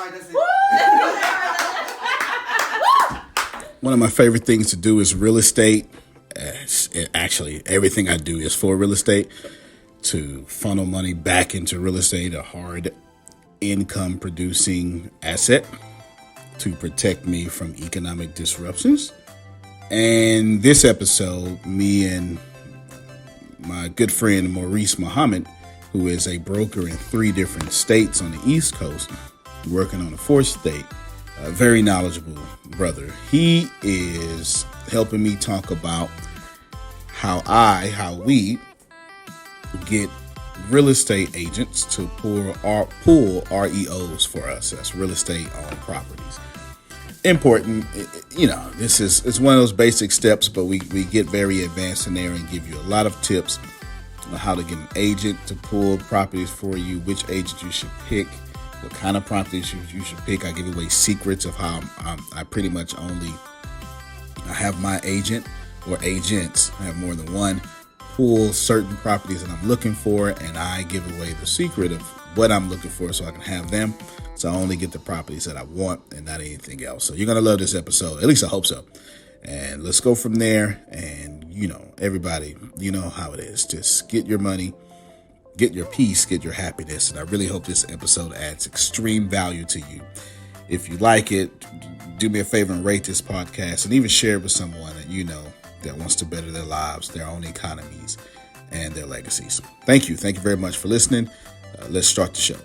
right, that's it. One of my favorite things to do is real estate. Actually, everything I do is for real estate, to funnel money back into real estate, a hard income producing asset to protect me from economic disruptions. And this episode, me and my good friend Maurice Muhammad, who is a broker in 3 different states on the East Coast, working on a 4th state, a very knowledgeable brother. He is helping me talk about how we get real estate agents to pull REOs for us. That's real estate owned properties. Important, it's one of those basic steps, but we get very advanced in there and give you a lot of tips on how to get an agent to pull properties for you, which agent you should pick, what kind of properties you should pick. I give away secrets of how I pretty much I have my agent or agents, I have more than one, pull certain properties that I'm looking for, and I give away the secret of what I'm looking for so I can have them. So I only get the properties that I want and not anything else. So you're going to love this episode. At least I hope so. And let's go from there. And, everybody, you know how it is. Just get your money, get your peace, get your happiness. And I really hope this episode adds extreme value to you. If you like it, do me a favor and rate this podcast and even share it with someone that you know that wants to better their lives, their own economies, and their legacies. Thank you. Thank you very much for listening. Let's start the show.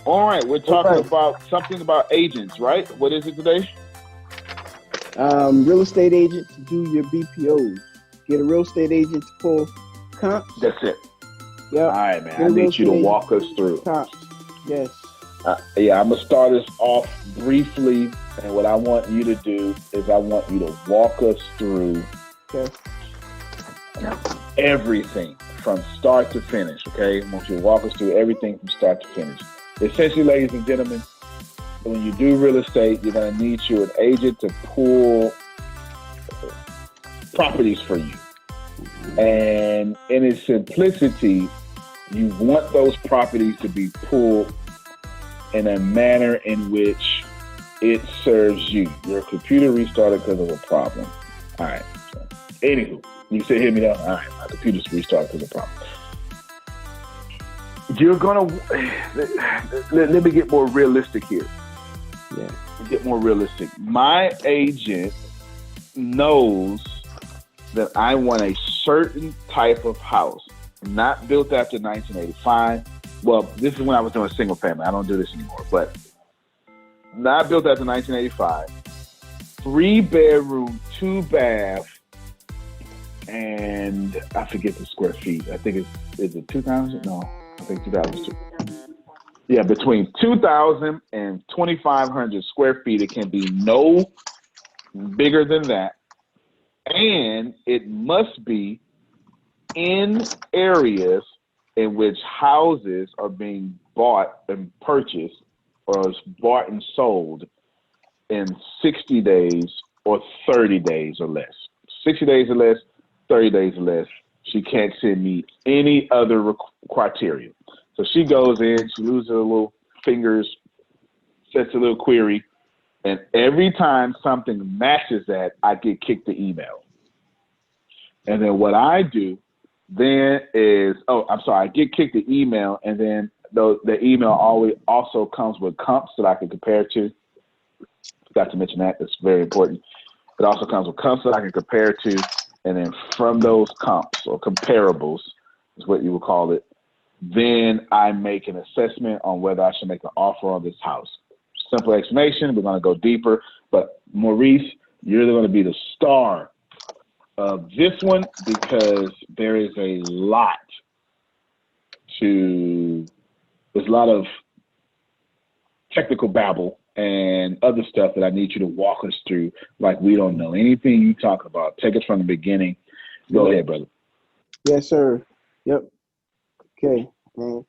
All right, we're talking about something about agents, right? What is it today? Real estate agents do your BPOs. Get a real estate agent to pull comps. That's it. Yeah. All right, man. I need you to walk us through. Comps. Yes. I'm going to start us off briefly. And what I want you to do is I want you to walk us through everything from start to finish, okay? I want you to walk us through everything from start to finish. Essentially, ladies and gentlemen, when you do real estate, you're going to need an agent to pull properties for you. And in its simplicity, you want those properties to be pulled in a manner in which it serves you. Your computer restarted because of a problem. All right. So, anywho, you say hear me now? All right, my computer's restarted because of a problem. You're gonna let me get more realistic here. Yeah. Get more realistic. My agent knows that I want a certain type of house, not built after 1985. Well, this is when I was doing single family. I don't do this anymore, but not built after 1985. 3-bedroom, 2-bath, and I forget the square feet. I think is it 2,000? No, I think 2,002. Yeah, between 2,000 and 2,500 square feet. It can be no bigger than that. And it must be in areas in which houses are being bought and purchased or is bought and sold in 60 days or 30 days or less. 60 days or less, 30 days or less. She can't send me any other criteria. So she goes in, she loses her little fingers, sets a little query, and every time something matches that, I get kicked the email. And then what I do then is, I get kicked the email, and then the email always also comes with comps that I can compare to. Forgot to mention that. That's very important. It also comes with comps that I can compare to, and then from those comps or comparables is what you would call it, then I make an assessment on whether I should make an offer on this house. Simple explanation. We're going to go deeper. But Maurice, you're going to be the star of this one because there's a lot of technical babble and other stuff that I need you to walk us through. Like we don't know anything you talk about. Take us from the beginning. Go ahead, brother. Yes, sir. Yep. Okay. I'll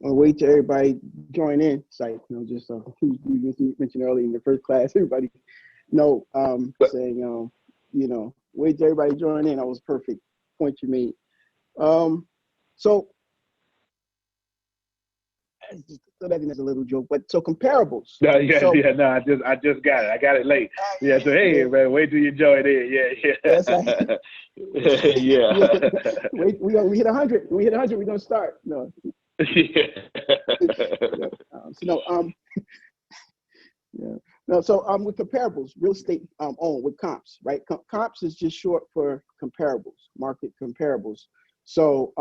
wait till everybody join in. It's like, just you mentioned earlier in the first class, everybody saying, wait till everybody join in. That was a perfect point you made. So So that is a little joke, but so comparables. No, yeah, So yeah, no, I just got it. I got it late. Yeah, so hey, yeah, man, wait till you join in. that's like Yeah, yeah. yeah. Yeah. We hit 100. We hit 100. We're gonna start. No, Yeah. yeah. So no, yeah. No, so with comparables, real estate owned with comps, right? Comps is just short for comparables, market comparables. So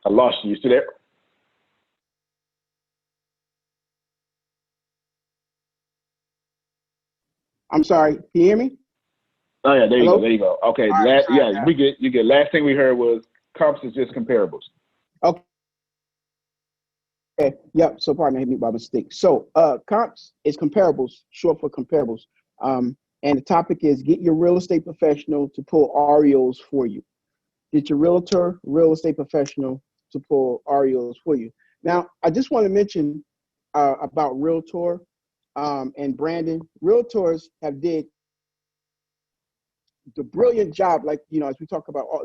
I lost you. You still there? I'm sorry, can you hear me? Oh yeah, there you go. Hello? There you go. Okay, All right, sorry. yeah, we get you get. Last thing we heard was comps is just comparables. Okay. Yep. So pardon me, I hit me by mistake. So comps is comparables, short for comparables. And the topic is get your real estate professional to pull REOs for you. Get your realtor, real estate professional to pull REOs for you. Now, I just want to mention about Realtor and Brandon. Realtors have did the brilliant job, like, as we talk about all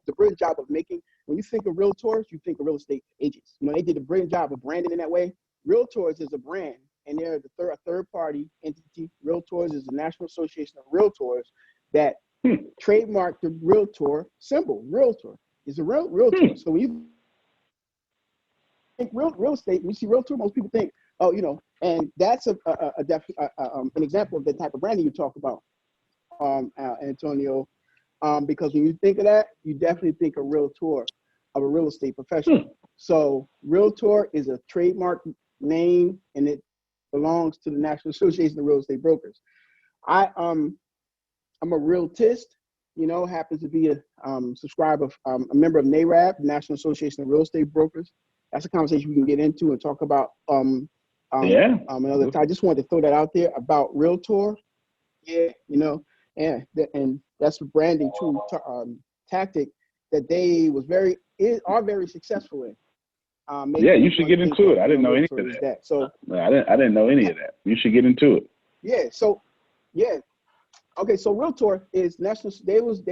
the brilliant job of making, when you think of realtors, you think of real estate agents. They did a brilliant job of branding in that way. Realtors is a brand, and they're a third party entity. Realtors is the National Association of Realtors that trademarked the realtor symbol. Realtor is a realtor. So when you think real estate, when you see realtor, most people think, oh, and that's an example of the type of branding you talk about, Antonio. Because when you think of that, you definitely think of realtor, of a real estate professional. So realtor is a trademark name, and it belongs to the National Association of Real Estate Brokers. I'm a realtist, happens to be a subscriber, a member of NARAB, National Association of Real Estate Brokers. That's a conversation we can get into and talk about another time. I just wanted to throw that out there about realtor. Yeah, and that's a branding tool tactic that they are very successful in. Yeah, Making you should everyone get think into that it. I didn't know any realtor of is that. that. So I didn't know any of that. You should get into it. yeah, so yeah, okay. So Realtor is national. They was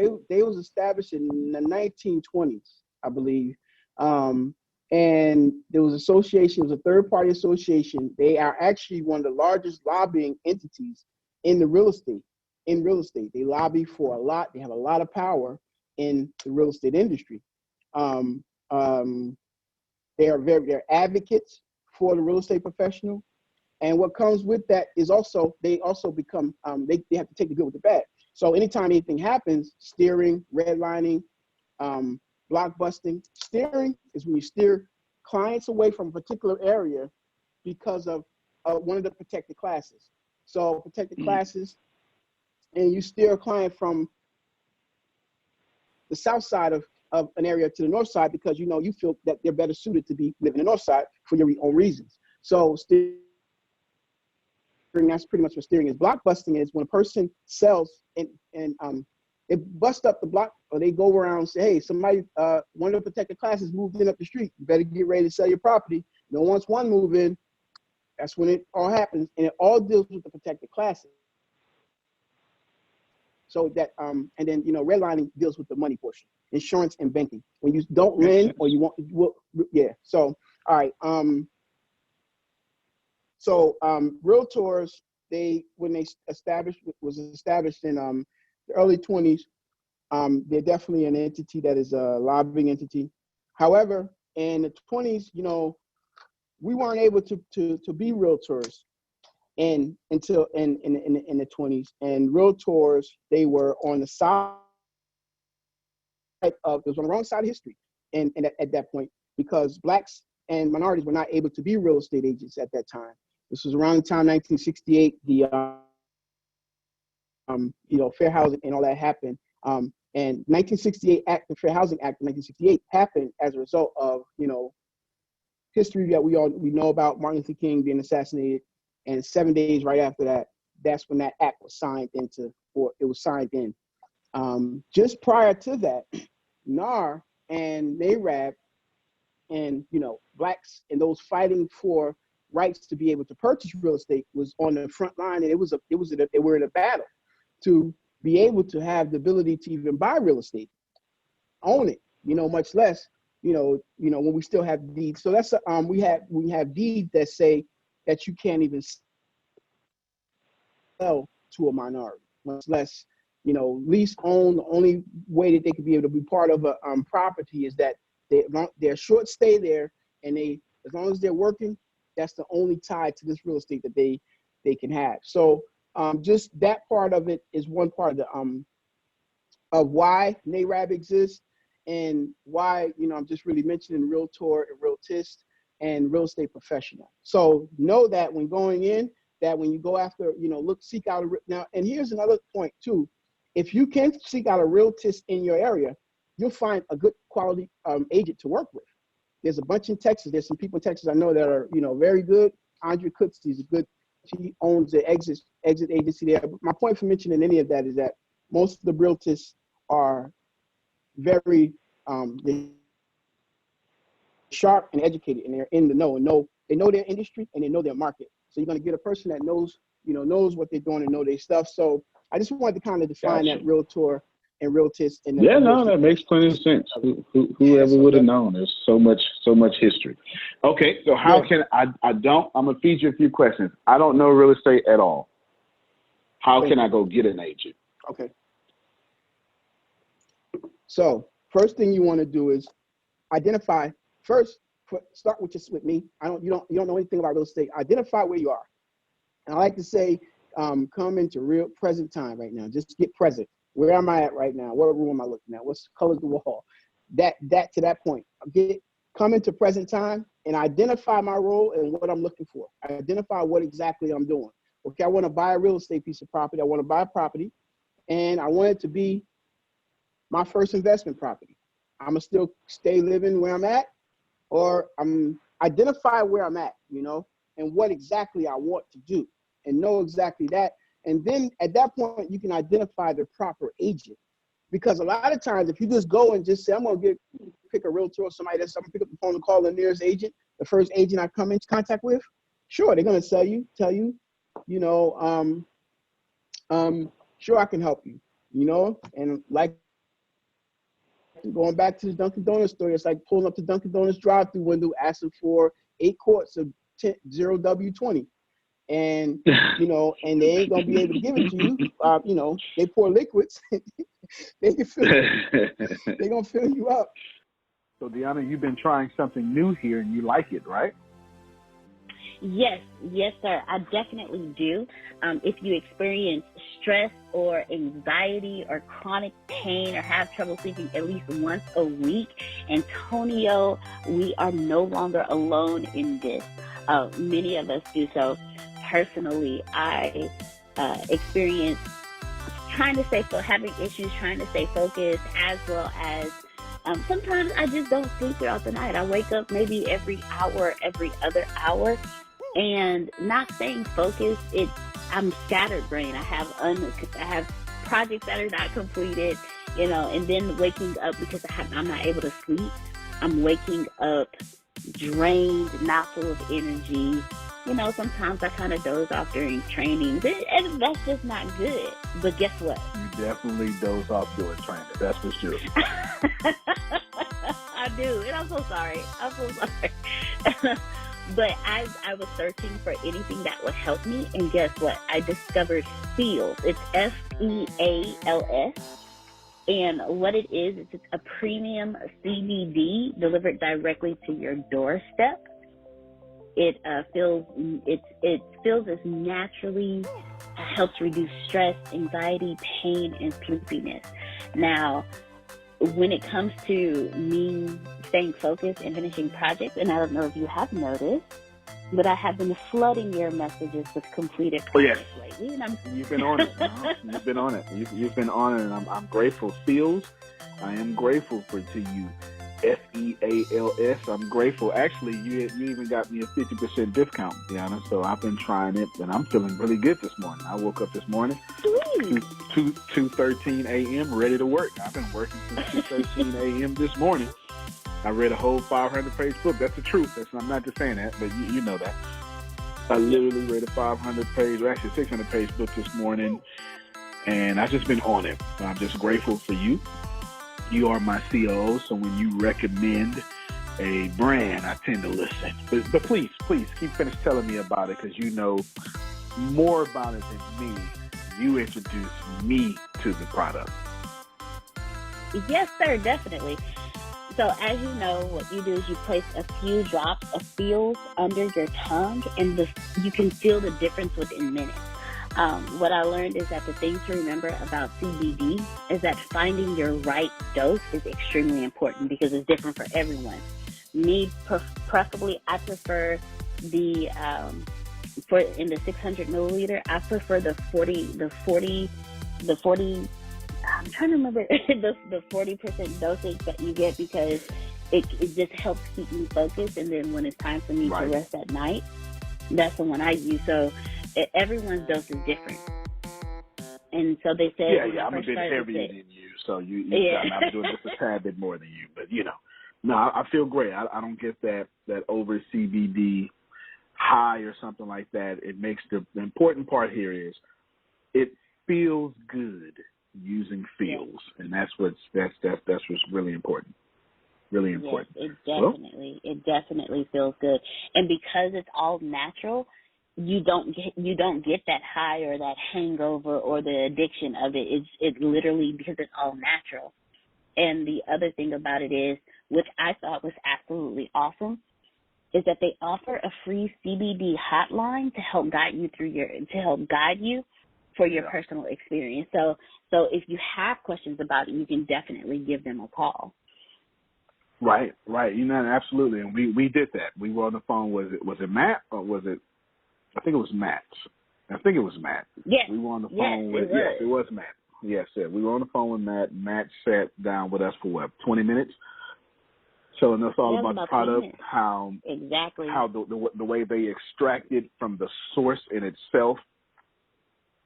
established in the 1920s, I believe, and there was association. It was a third party association. They are actually one of the largest lobbying entities in the real estate. In real estate, they lobby for a lot. They have a lot of power in the real estate industry. Um, um, they're advocates for the real estate professional. And what comes with that is they also become they have to take the good with the bad. So anytime anything happens, steering, redlining, block busting. Steering is when you steer clients away from a particular area because of one of the protected classes. So protected classes, and you steer a client from the south side of an area to the north side because you feel that they're better suited to be living in the north side for your own reasons. So steering, that's pretty much what steering is. Block busting is when a person sells and they bust up the block, or they go around and say, hey, somebody, one of the protected classes moved in up the street. You better get ready to sell your property. Once one move in, that's when it all happens, and it all deals with the protected classes. So that and then redlining deals with the money portion, insurance and banking. When you don't lend or you want, yeah. So all right. Realtors, when they was established in the early 20s, they're definitely an entity that is a lobbying entity. However, in the 20s, we weren't able to be realtors until in the 20s. And realtors, they were on the side it was on the wrong side of history and at that point, because blacks and minorities were not able to be real estate agents at that time. This was around the time 1968, the Fair Housing and all that happened. And 1968 Act, the Fair Housing Act of 1968 happened as a result of history that we know about, Martin Luther King being assassinated, and 7 days right after that, that's when that act was signed into, or it was signed in. Just prior to that, NAR and NARAB and blacks and those fighting for rights to be able to purchase real estate was on the front line, and they were in a battle to be able to have the ability to even buy real estate, own it, much less, when we still have deeds. So that's we have deeds that say that you can't even sell to a minority, much less, lease own. The only way that they could be able to be part of a property is that they're short stay there, and as long as they're working, that's the only tie to this real estate that they can have. So just that part of it is one part of why NAREB exists, and why, I'm just really mentioning Realtor and Realtist and real estate professional. So know that when going in, that when you go after, seek out now, and here's another point too. If you can seek out a realtist in your area, you'll find a good quality agent to work with. There's a bunch in Texas. There's some people in Texas I know that are, very good. Andre Cooks, he's a good, he owns the exit agency there. But my point for mentioning any of that is that most of the realtors are very sharp and educated, and they're in the know, and they know their industry and they know their market. So you're going to get a person that knows what they're doing and know their stuff. So I just wanted to kind of define that realtor and realtist. And that makes plenty of sense. Whoever would have known? There's so much history. Okay, so how can I'm gonna feed you a few questions. I don't know real estate at all. How can I go get an agent? Okay. So first thing you want to do is identify first. Start with me. You don't know anything about real estate. Identify where you are. And I like to say, come into real present time right now. Just get present. Where am I at right now? What room am I looking at? What's the color of the wall? That to that point. Come into present time and identify my role and what I'm looking for. Identify what exactly I'm doing. Okay, I want to buy a real estate piece of property. I want to buy a property, and I want it to be my first investment property. I'm gonna still stay living where I'm at, or identify where I'm at, and what exactly I want to do, and know exactly that. And then at that point, you can identify the proper agent. Because a lot of times, if you just go and just say, I'm going to pick a realtor or somebody I'm going to pick up the phone and call the nearest agent, the first agent I come into contact with, sure, they're going to tell you, sure, I can help you, and like going back to the Dunkin' Donuts story, it's like pulling up the Dunkin' Donuts drive-through window, asking for 8 quarts of 0 W20. And, and they ain't going to be able to give it to you. They pour liquids. They're going to fill you up. So, Deanna, you've been trying something new here and you like it, right? Yes, sir. I definitely do. If you experience stress or anxiety or chronic pain or have trouble sleeping at least once a week, Antonio, we are no longer alone in this. Many of us do so. Personally, I experience having issues trying to stay focused, as well as sometimes I just don't sleep throughout the night. I wake up maybe every hour, every other hour, and not staying focused. I'm scattered brain. I have projects that are not completed, and then waking up because I'm not able to sleep. I'm waking up drained, not full of energy. Sometimes I kind of doze off during training, and that's just not good. But guess what? You definitely doze off during training. That's for sure. I do, and I'm so sorry. But I was searching for anything that would help me, and guess what? I discovered Feels. It's FEALS. And what it is, it's a premium CBD delivered directly to your doorstep. It feels as naturally, helps reduce stress, anxiety, pain, and sleepiness. Now, when it comes to me staying focused and finishing projects, and I don't know if you have noticed, but I have been flooding your messages with completed projects lately. And You've been on it. You've been on it. You've been on it, and I'm grateful. Feels, I am grateful to you. FEALS. I'm grateful. Actually, you even got me a 50% discount, Deanna. So I've been trying it, and I'm feeling really good this morning. I woke up this morning, 2:13 a.m., ready to work. I've been working since 2:13 a.m. this morning. I read a whole 500-page book. That's the truth. I'm not just saying that, but you know that. I literally read a 500-page, or actually 600-page book this morning, and I've just been on it. So I'm just grateful for you. You are my COO, so when you recommend a brand, I tend to listen. But please keep finish telling me about it, because you know more about it than me. You introduced me to the product. Yes, sir, definitely. So as you know, what you do is you place a few drops of feels under your tongue, and you can feel the difference within minutes. What I learned is that the thing to remember about CBD is that finding your right dose is extremely important, because it's different for everyone. Me, preferably, I prefer the in the 600 milliliter. I prefer the 40. I'm trying to remember the 40% dosage that you get, because it just helps keep me focused. And then when it's time for me to rest at night, that's the one I use. So everyone's dose is different. And so they said, I'm a bit heavier than you, so I'm doing just a tad bit more than you. But no, I feel great. I don't get that over CBD high or something like that. It makes the important part here is it feels good using feels, and that's what's really important. Really important. Yes, it definitely feels good, and because it's all natural, you don't get that high or that hangover or the addiction of it. It's literally because it's all natural. And the other thing about it is, which I thought was absolutely awesome, is that they offer a free CBD hotline to help guide you for your personal experience. So if you have questions about it, you can definitely give them a call. Right. Absolutely. And we did that. We were on the phone. Was it Matt, or was it? I think it was Matt. Yes. We were on the phone with. Yes, it was Matt. Yes, we were on the phone with Matt. Matt sat down with us for 20 minutes. Showing us all about the product, how the way they extract it from the source in itself,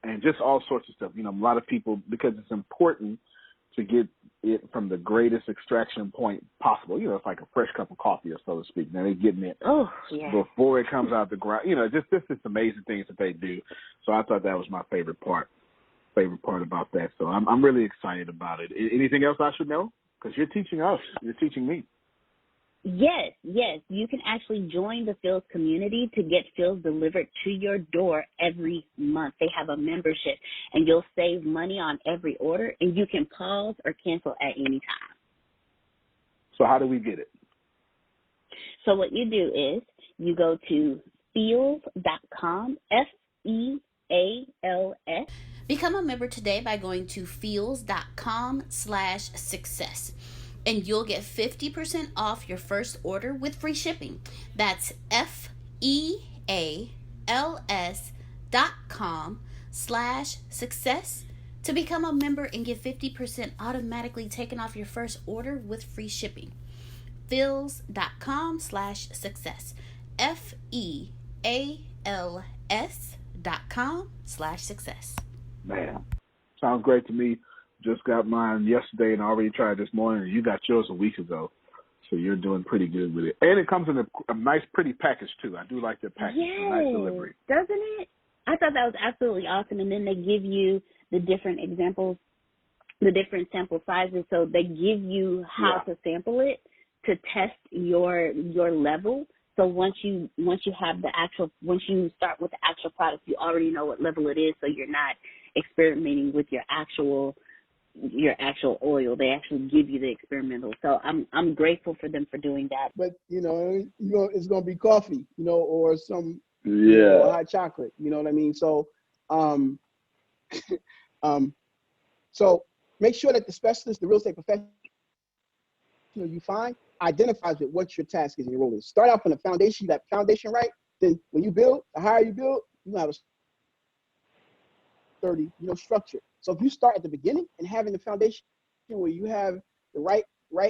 and just all sorts of stuff. A lot of people, because it's important to get it from the greatest extraction point possible. It's like a fresh cup of coffee, or so to speak. Now they're getting it before it comes out the ground. Just amazing things that they do. So I thought that was my favorite part about that. So I'm really excited about it. Anything else I should know? Because you're teaching us. You're teaching me. Yes. You can actually join the Phil's community to get Phil's delivered to your door every month. They have a membership, and you'll save money on every order, and you can pause or cancel at any time. So how do we get it? So what you do is you go to feels.com, FEALS. Become a member today by going to feels.com/success. And you'll get 50% off your first order with free shipping. That's FEALS.com/success to become a member and get 50% automatically taken off your first order with free shipping. Feals.com/success. FEALS.com/success. Man, sounds great to me. Just got mine yesterday and already tried this morning. You got yours a week ago, so you're doing pretty good with it. And it comes in a nice, pretty package, too. I do like their package. Yes, a nice delivery. Doesn't it? I thought that was absolutely awesome. And then they give you the different examples, the different sample sizes. So they give you how to sample it to test your level. So once you start with the actual product, you already know what level it is, so you're not experimenting with your actual oil. They actually give you the experimental. So I'm grateful for them for doing that. But it's gonna be coffee, or some hot chocolate. You know what I mean? So so make sure that the specialist, the real estate professional you find, identifies with what your task is in your role is. Start out from the foundation, that foundation right. Then when you build, the higher you build, you have a sturdy, structure. So if you start at the beginning and having the foundation where you have the right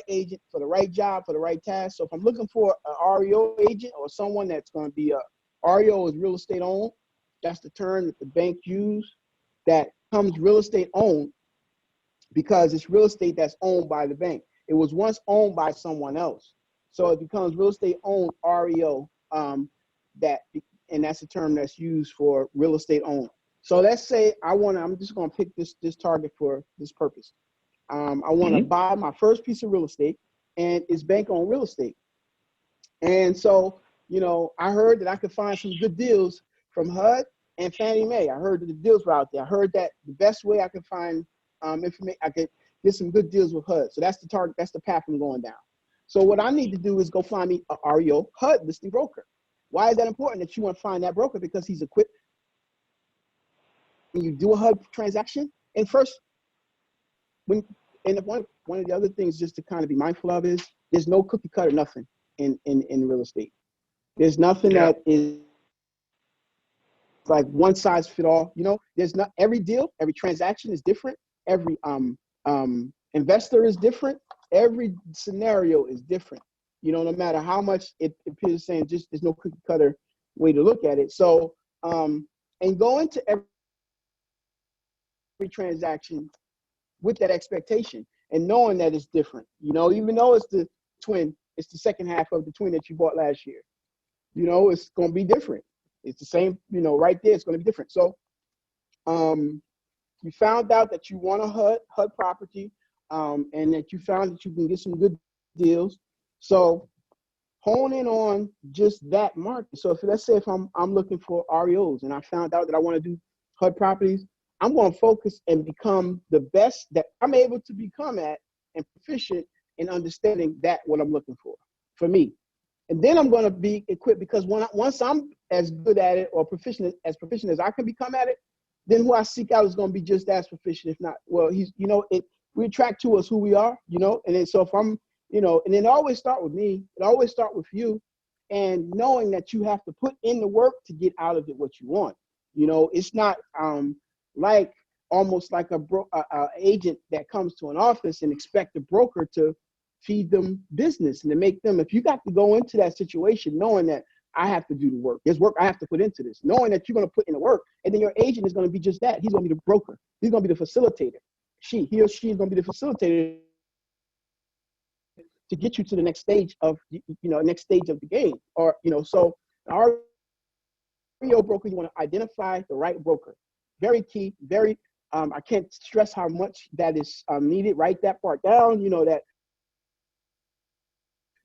agent for the right job, for the right task. So if I'm looking for an REO agent or someone that's going to be REO is real estate owned. That's the term that the bank use. That comes real estate owned because it's real estate that's owned by the bank. It was once owned by someone else. So it becomes real estate owned REO. That and that's a term that's used for real estate owner. So let's say I'm just going to pick this target for this purpose. I want to buy my first piece of real estate, and it's bank-owned real estate. And so, I heard that I could find some good deals from HUD and Fannie Mae. I heard that the deals were out there. I heard that the best way I could find information, I could get some good deals with HUD. So that's the target. That's the path I'm going down. So what I need to do is go find me a REO HUD listing broker. Why is that important that you want to find that broker? Because he's equipped. When you do a HUD transaction, and first, one of the other things just to kind of be mindful of is there's no cookie cutter nothing in real estate. There's nothing that is like one size fit all. There's not every deal, every transaction is different. Every investor is different. Every scenario is different. No matter how much it appears saying just there's no cookie cutter way to look at it. So and go into every transaction with that expectation and knowing that it's different. Even though it's the twin, it's the second half of the twin that you bought last year. It's going to be different. It's the same, right there, it's going to be different. So you found out that you want a HUD property and that you found that you can get some good deals. So hone in on just that market. So let's say if I'm looking for REOs and I found out that I want to do HUD properties, I'm going to focus and become the best that I'm able to become at and proficient in understanding that what I'm looking for me. And then I'm going to be equipped because once I'm as good at it or proficient as I can become at it, then who I seek out is going to be just as proficient, if not, well, we attract to us who we are, and then so if I'm, and then always start with me, it always start with you and knowing that you have to put in the work to get out of it what you want. It's not like almost like a agent that comes to an office and expect the broker to feed them business and to make them, if you got to go into that situation knowing that I have to do the work, there's work I have to put into this, knowing that you're going to put in the work, and then your agent is going to be just that. He's going to be the broker. He's going to be the facilitator. He or she is going to be the facilitator to get you to the next stage of the game. Or, so our REO broker, you want to identify the right broker. Very key, very, I can't stress how much that is needed. Write that part down, that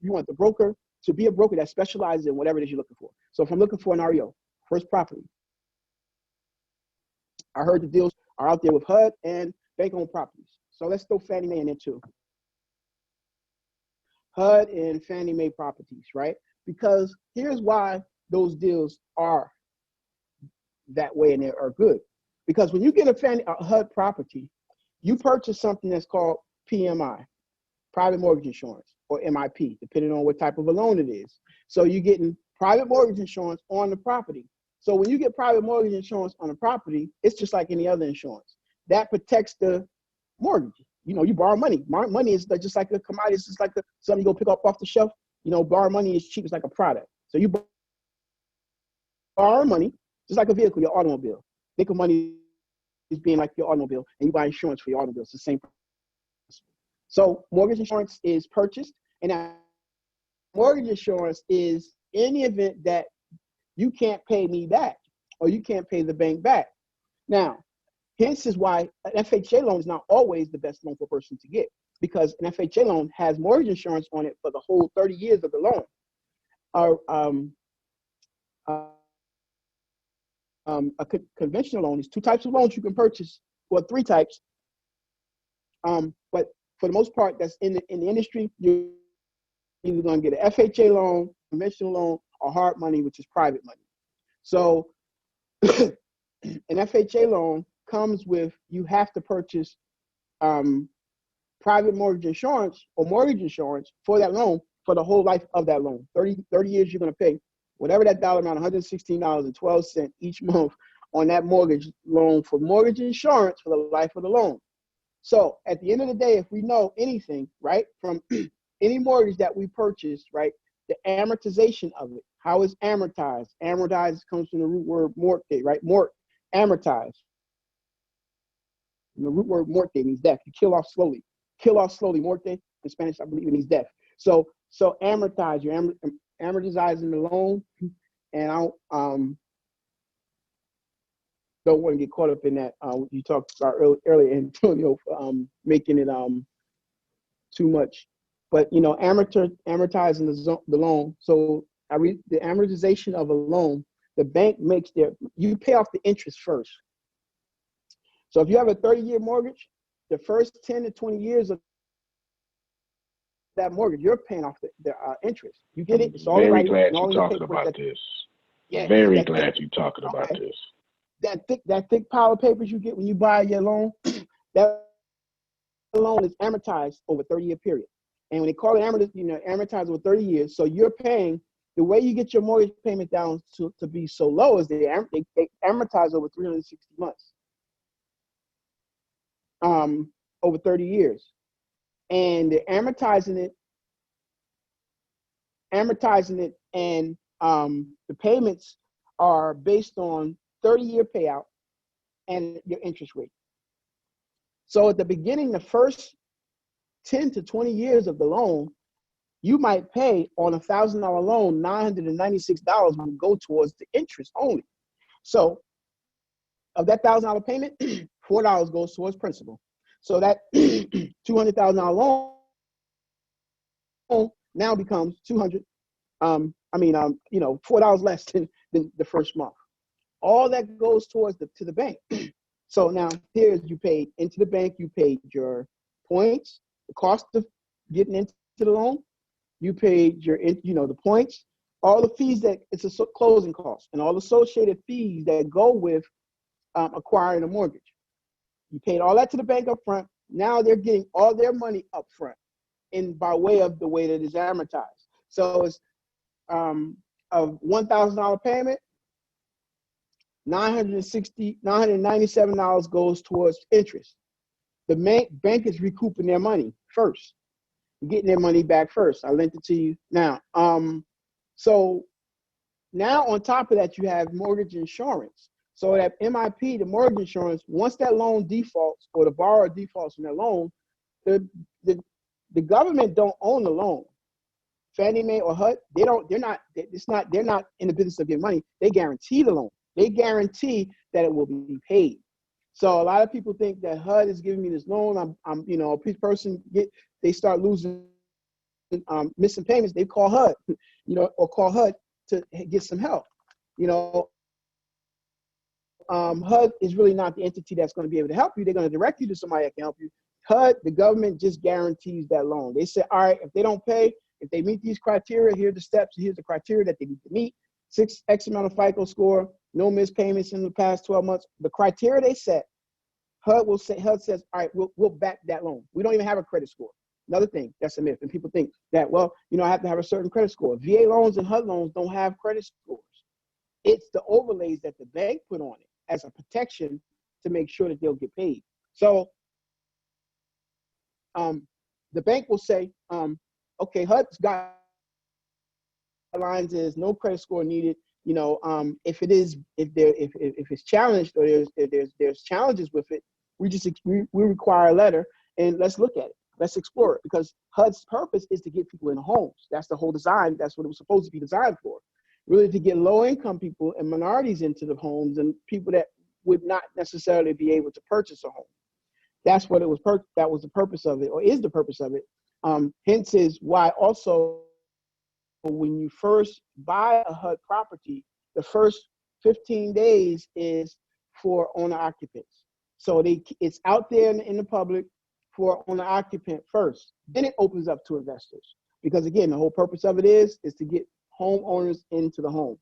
you want the broker to be a broker that specializes in whatever it is you're looking for. So if I'm looking for an REO, first property, I heard the deals are out there with HUD and bank-owned properties. So let's throw Fannie Mae in there too. HUD and Fannie Mae properties, right? Because here's why those deals are that way and they are good. Because when you get a HUD property, you purchase something that's called PMI, private mortgage insurance, or MIP, depending on what type of a loan it is. So you're getting private mortgage insurance on the property. So when you get private mortgage insurance on a property, it's just like any other insurance. That protects the mortgage. You borrow money. Money is just like a commodity. It's just like something you go pick up off the shelf. Borrow money is cheap. It's like a product. So you borrow money, just like a vehicle, your automobile. Think of money as being like your automobile, and you buy insurance for your automobile. It's the same. So mortgage insurance is purchased, and that mortgage insurance is in the event that you can't pay me back or you can't pay the bank back. Now, hence is why an FHA loan is not always the best loan for a person to get, because an FHA loan has mortgage insurance on it for the whole 30 years of the loan. A conventional loan is two types of loans you can purchase, well, three types. But for the most part, that's in the industry, you're either going to get an FHA loan, conventional loan, or hard money, which is private money. So an FHA loan comes with, you have to purchase private mortgage insurance or mortgage insurance for that loan for the whole life of that loan. 30 years, you're going to pay whatever that dollar amount, $116.12 each month on that mortgage loan for mortgage insurance for the life of the loan. So at the end of the day, if we know anything, right, from any mortgage that we purchase, right, the amortization of it, how it's amortized. Amortized comes from the root word morte, right? Amortized. And the root word morte means death. You kill off slowly. Kill off slowly. Morte in Spanish, I believe, it means death. So amortize. You're amortizing the loan. and I don't want to get caught up in that. You talked about earlier, Antonio, making it too much, but amortizing the loan. So the amortization of a loan, the bank you pay off the interest first. So if you have a 30-year mortgage, the first 10 to 20 years of that mortgage, you're paying off the interest. You get it. It's all very right. glad All you're in the talking paperwork about this. Yeah, Very glad you're talking about okay. this. That thick pile of papers you get when you buy your loan, that loan is amortized over a 30-year period. And when they call it amortized over 30 years, so you're paying, the way you get your mortgage payment down to be so low is they amortize over 360 months, over 30 years. And they're amortizing it, and the payments are based on 30-year payout and your interest rate. So at the beginning, the first 10 to 20 years of the loan, you might pay on a $1,000 loan, $996 will go towards the interest only. So of that $1,000 payment, $4 goes towards principal. So that $200,000 loan now becomes $4 less than the first month. All that goes towards to the bank. So now here's, you paid into the bank, you paid your points, the cost of getting into the loan, you paid the points, all the fees that it's a closing cost, and all associated fees that go with acquiring a mortgage. You paid all that to the bank up front. Now they're getting all their money up front by way of the way that it's amortized. So it's a $1,000 payment, $997 goes towards interest. The bank is recouping their money first, getting their money back first. I lent it to you now. So now on top of that, you have mortgage insurance. So that MIP, the mortgage insurance, once that loan defaults or the borrower defaults on their loan, the government don't own the loan. Fannie Mae or HUD, they're not in the business of giving money. They guarantee the loan. They guarantee that it will be paid. So a lot of people think that HUD is giving me this loan. A person they start losing, missing payments. They call HUD, or call HUD to get some help. HUD is really not the entity that's going to be able to help you. They're going to direct you to somebody that can help you. HUD, the government, just guarantees that loan. They say, all right, if they don't pay, if they meet these criteria, here are the steps, here's the criteria that they need to meet. X amount of FICO score, no missed payments in the past 12 months. The criteria they set, HUD says, all right, we'll back that loan. We don't even have a credit score. Another thing, that's a myth. And people think that, I have to have a certain credit score. VA loans and HUD loans don't have credit scores. It's the overlays that the bank put on it as a protection to make sure that they'll get paid. So the bank will say, okay, HUD's guidelines is no credit score needed. If it's challenged or there's challenges with it, we require a letter and let's look at it. Let's explore it, because HUD's purpose is to get people in homes. That's the whole design. That's what it was supposed to be designed for. Really, to get low-income people and minorities into the homes and people that would not necessarily be able to purchase a home. That's what it was. That was the purpose of it, or is the purpose of it. Hence is why also when you first buy a HUD property, the first 15 days is for owner occupants. So it's out there in the public for owner occupant first. Then it opens up to investors, because again, the whole purpose of it is to get homeowners into the home.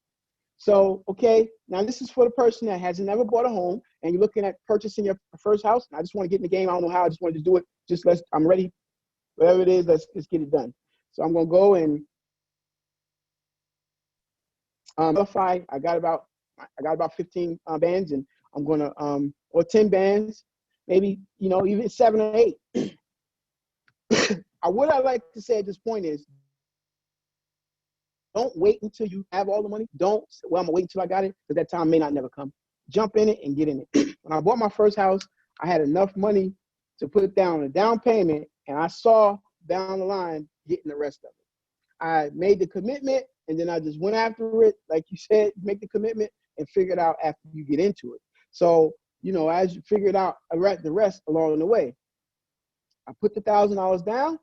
So, okay, now this is for the person that has never bought a home and you're looking at purchasing your first house. And I just want to get in the game. I don't know how. I just wanted to do it. I'm ready. Whatever it is, let's get it done. So I'm going to go and qualify. I got about 15 bands, and I'm going to, or 10 bands, maybe, even 7 or 8. What I like to say at this point is, don't wait until you have all the money. I'm going to wait until I got it, because that time may not never come. Jump in it and get in it. When I bought my first house, I had enough money to put down a down payment, and I saw down the line getting the rest of it. I made the commitment, and then I just went after it, like you said, make the commitment and figure it out after you get into it. So, as you figure it out, I write the rest along the way. I put the $1,000 down,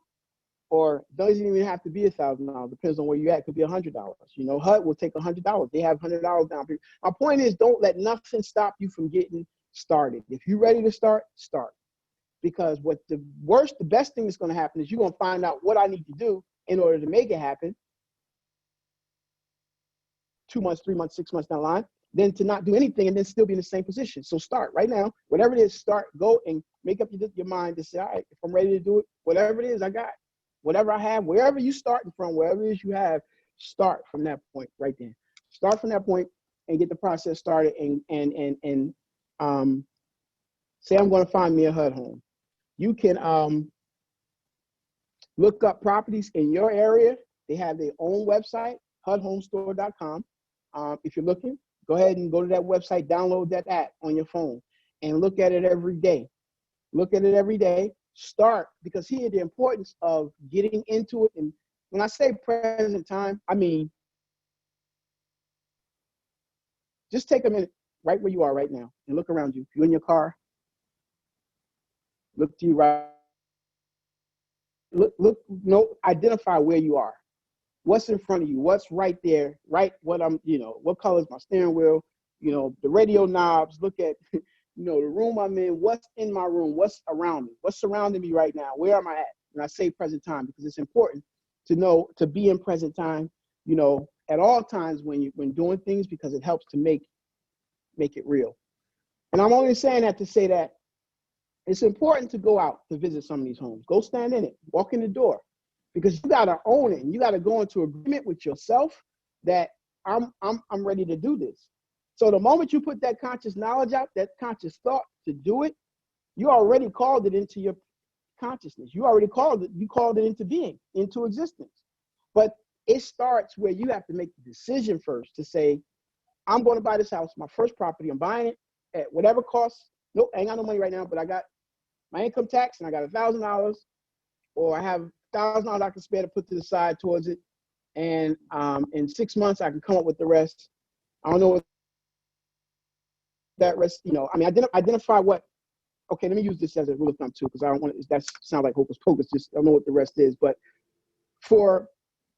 or doesn't even have to be $1,000. Depends on where you're at. It could be $100. HUD will take $100. They have $100 down. My point is, don't let nothing stop you from getting started. If you're ready to start, start. Because the best thing that's going to happen is you're going to find out what I need to do in order to make it happen 2 months, 3 months, 6 months down the line, than to not do anything and then still be in the same position. So start right now. Whatever it is, start, go and make up your mind to say, all right, if I'm ready to do it, whatever it is I got, whatever I have, wherever you're starting from, wherever it is you have, start from that point right there. Start from that point and get the process started and say, I'm going to find me a HUD home. You can look up properties in your area. They have their own website, HUDhomestore.com. If you're looking, go ahead and go to that website, download that app on your phone and look at it every day. Look at it every day. Start, because here the importance of getting into it. And when I say present time, I mean, just take a minute right where you are right now and look around you. If you're in your car, look to your right. Identify where you are. What's in front of you? What's right there? Right? What color is my steering wheel? The radio knobs. Look at, the room I'm in. What's in my room? What's around me? What's surrounding me right now? Where am I at? And I say present time because it's important to be in present time, at all times when doing things, because it helps to make it real. And I'm only saying that to say that it's important to go out to visit some of these homes. Go stand in it. Walk in the door. Because you got to own it, and you got to go into agreement with yourself that I'm ready to do this. So the moment you put that conscious knowledge out, that conscious thought to do it, you already called it into your consciousness. You already called it into being, into existence. But it starts where you have to make the decision first to say, I'm going to buy this house, my first property. I'm buying it at whatever cost. Nope, I ain't got no money right now, but I got my income tax and I got $1,000, or I have $1,000 I can spare to put to the side towards it, and in 6 months I can come up with the rest. I don't know what that rest. Identify what. Okay, let me use this as a rule of thumb too, because I don't want that sound like hocus pocus. Just I don't know what the rest is, but for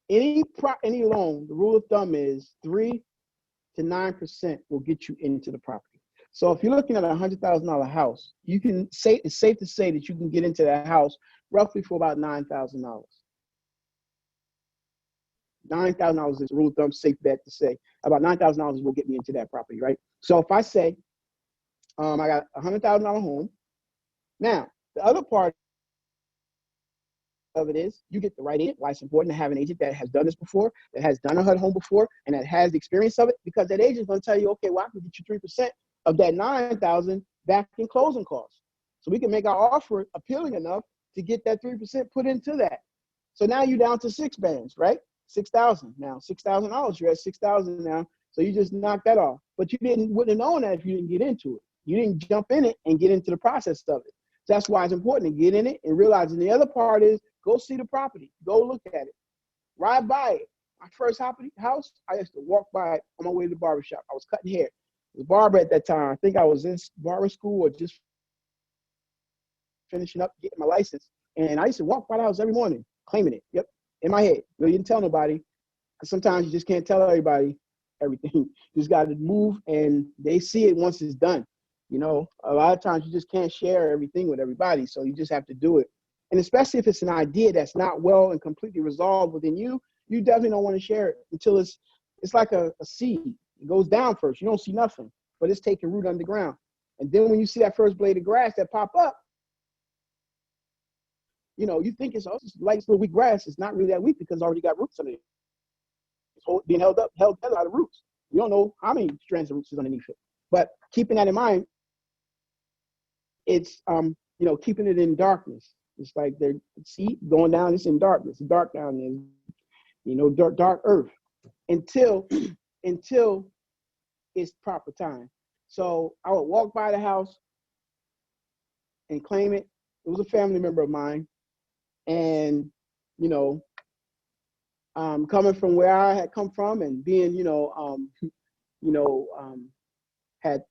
any loan, the rule of thumb is 3 to 9% will get you into the property. So if you're looking at a $100,000 house, it's safe to say that you can get into that house roughly for about $9,000. $9,000 is a rule of thumb, safe bet to say. About $9,000 will get me into that property, right? So if I say I got a $100,000 home, now the other part of it is you get the right agent. Why it's important to have an agent that has done this before, that has done a HUD home before, and that has the experience of it, because that agent's going to tell you, okay, well, I can get you 3% of that $9,000 back in closing costs. So we can make our offer appealing enough to get that 3% put into that. So now you're down to 6 bands, right? 6,000 now, $6,000. You're at 6,000 now. So you just knocked that off. But you wouldn't have known that if you didn't get into it. You didn't jump in it and get into the process of it. So that's why it's important to get in it and realize. And the other part is go see the property. Go look at it. Ride by it. My first house, I used to walk by it on my way to the barbershop. I was cutting hair. I was a barber at that time. I think I was in barber school or just finishing up getting my license. And I used to walk by the house every morning, claiming it. Yep, in my head. You didn't tell nobody. Sometimes you just can't tell everybody everything. You just got to move, and they see it once it's done. A lot of times you just can't share everything with everybody, so you just have to do it. And especially if it's an idea that's not well and completely resolved within you, you definitely don't want to share it until it's like a seed. It goes down first. You don't see nothing, but it's taking root underground. And then when you see that first blade of grass that pop up, you think it's like it's little weak grass. It's not really that weak because it's already got roots under it. It's being held together out of roots. You don't know how many strands of roots is underneath it. But keeping that in mind, it's keeping it in darkness. It's like the sea going down. It's in darkness. It's dark down there. Dark earth until it's proper time. So I would walk by the house and claim it. It was a family member of mine, and coming from where I had come from and being, had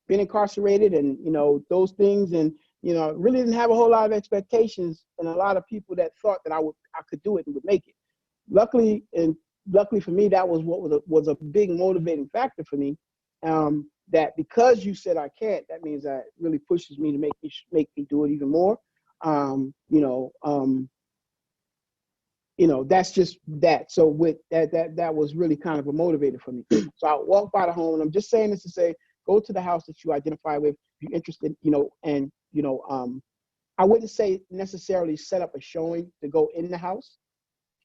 been incarcerated and, those things. And, really didn't have a whole lot of expectations and a lot of people that thought that I could do it and would make it. Luckily for me, that was what was a big motivating factor for me. That because you said I can't, that means that really pushes me to make me do it even more. That's just that. So with that was really kind of a motivator for me. So I walked by the home, and I'm just saying this to say, go to the house that you identify with, if you're interested, and I wouldn't say necessarily set up a showing to go in the house.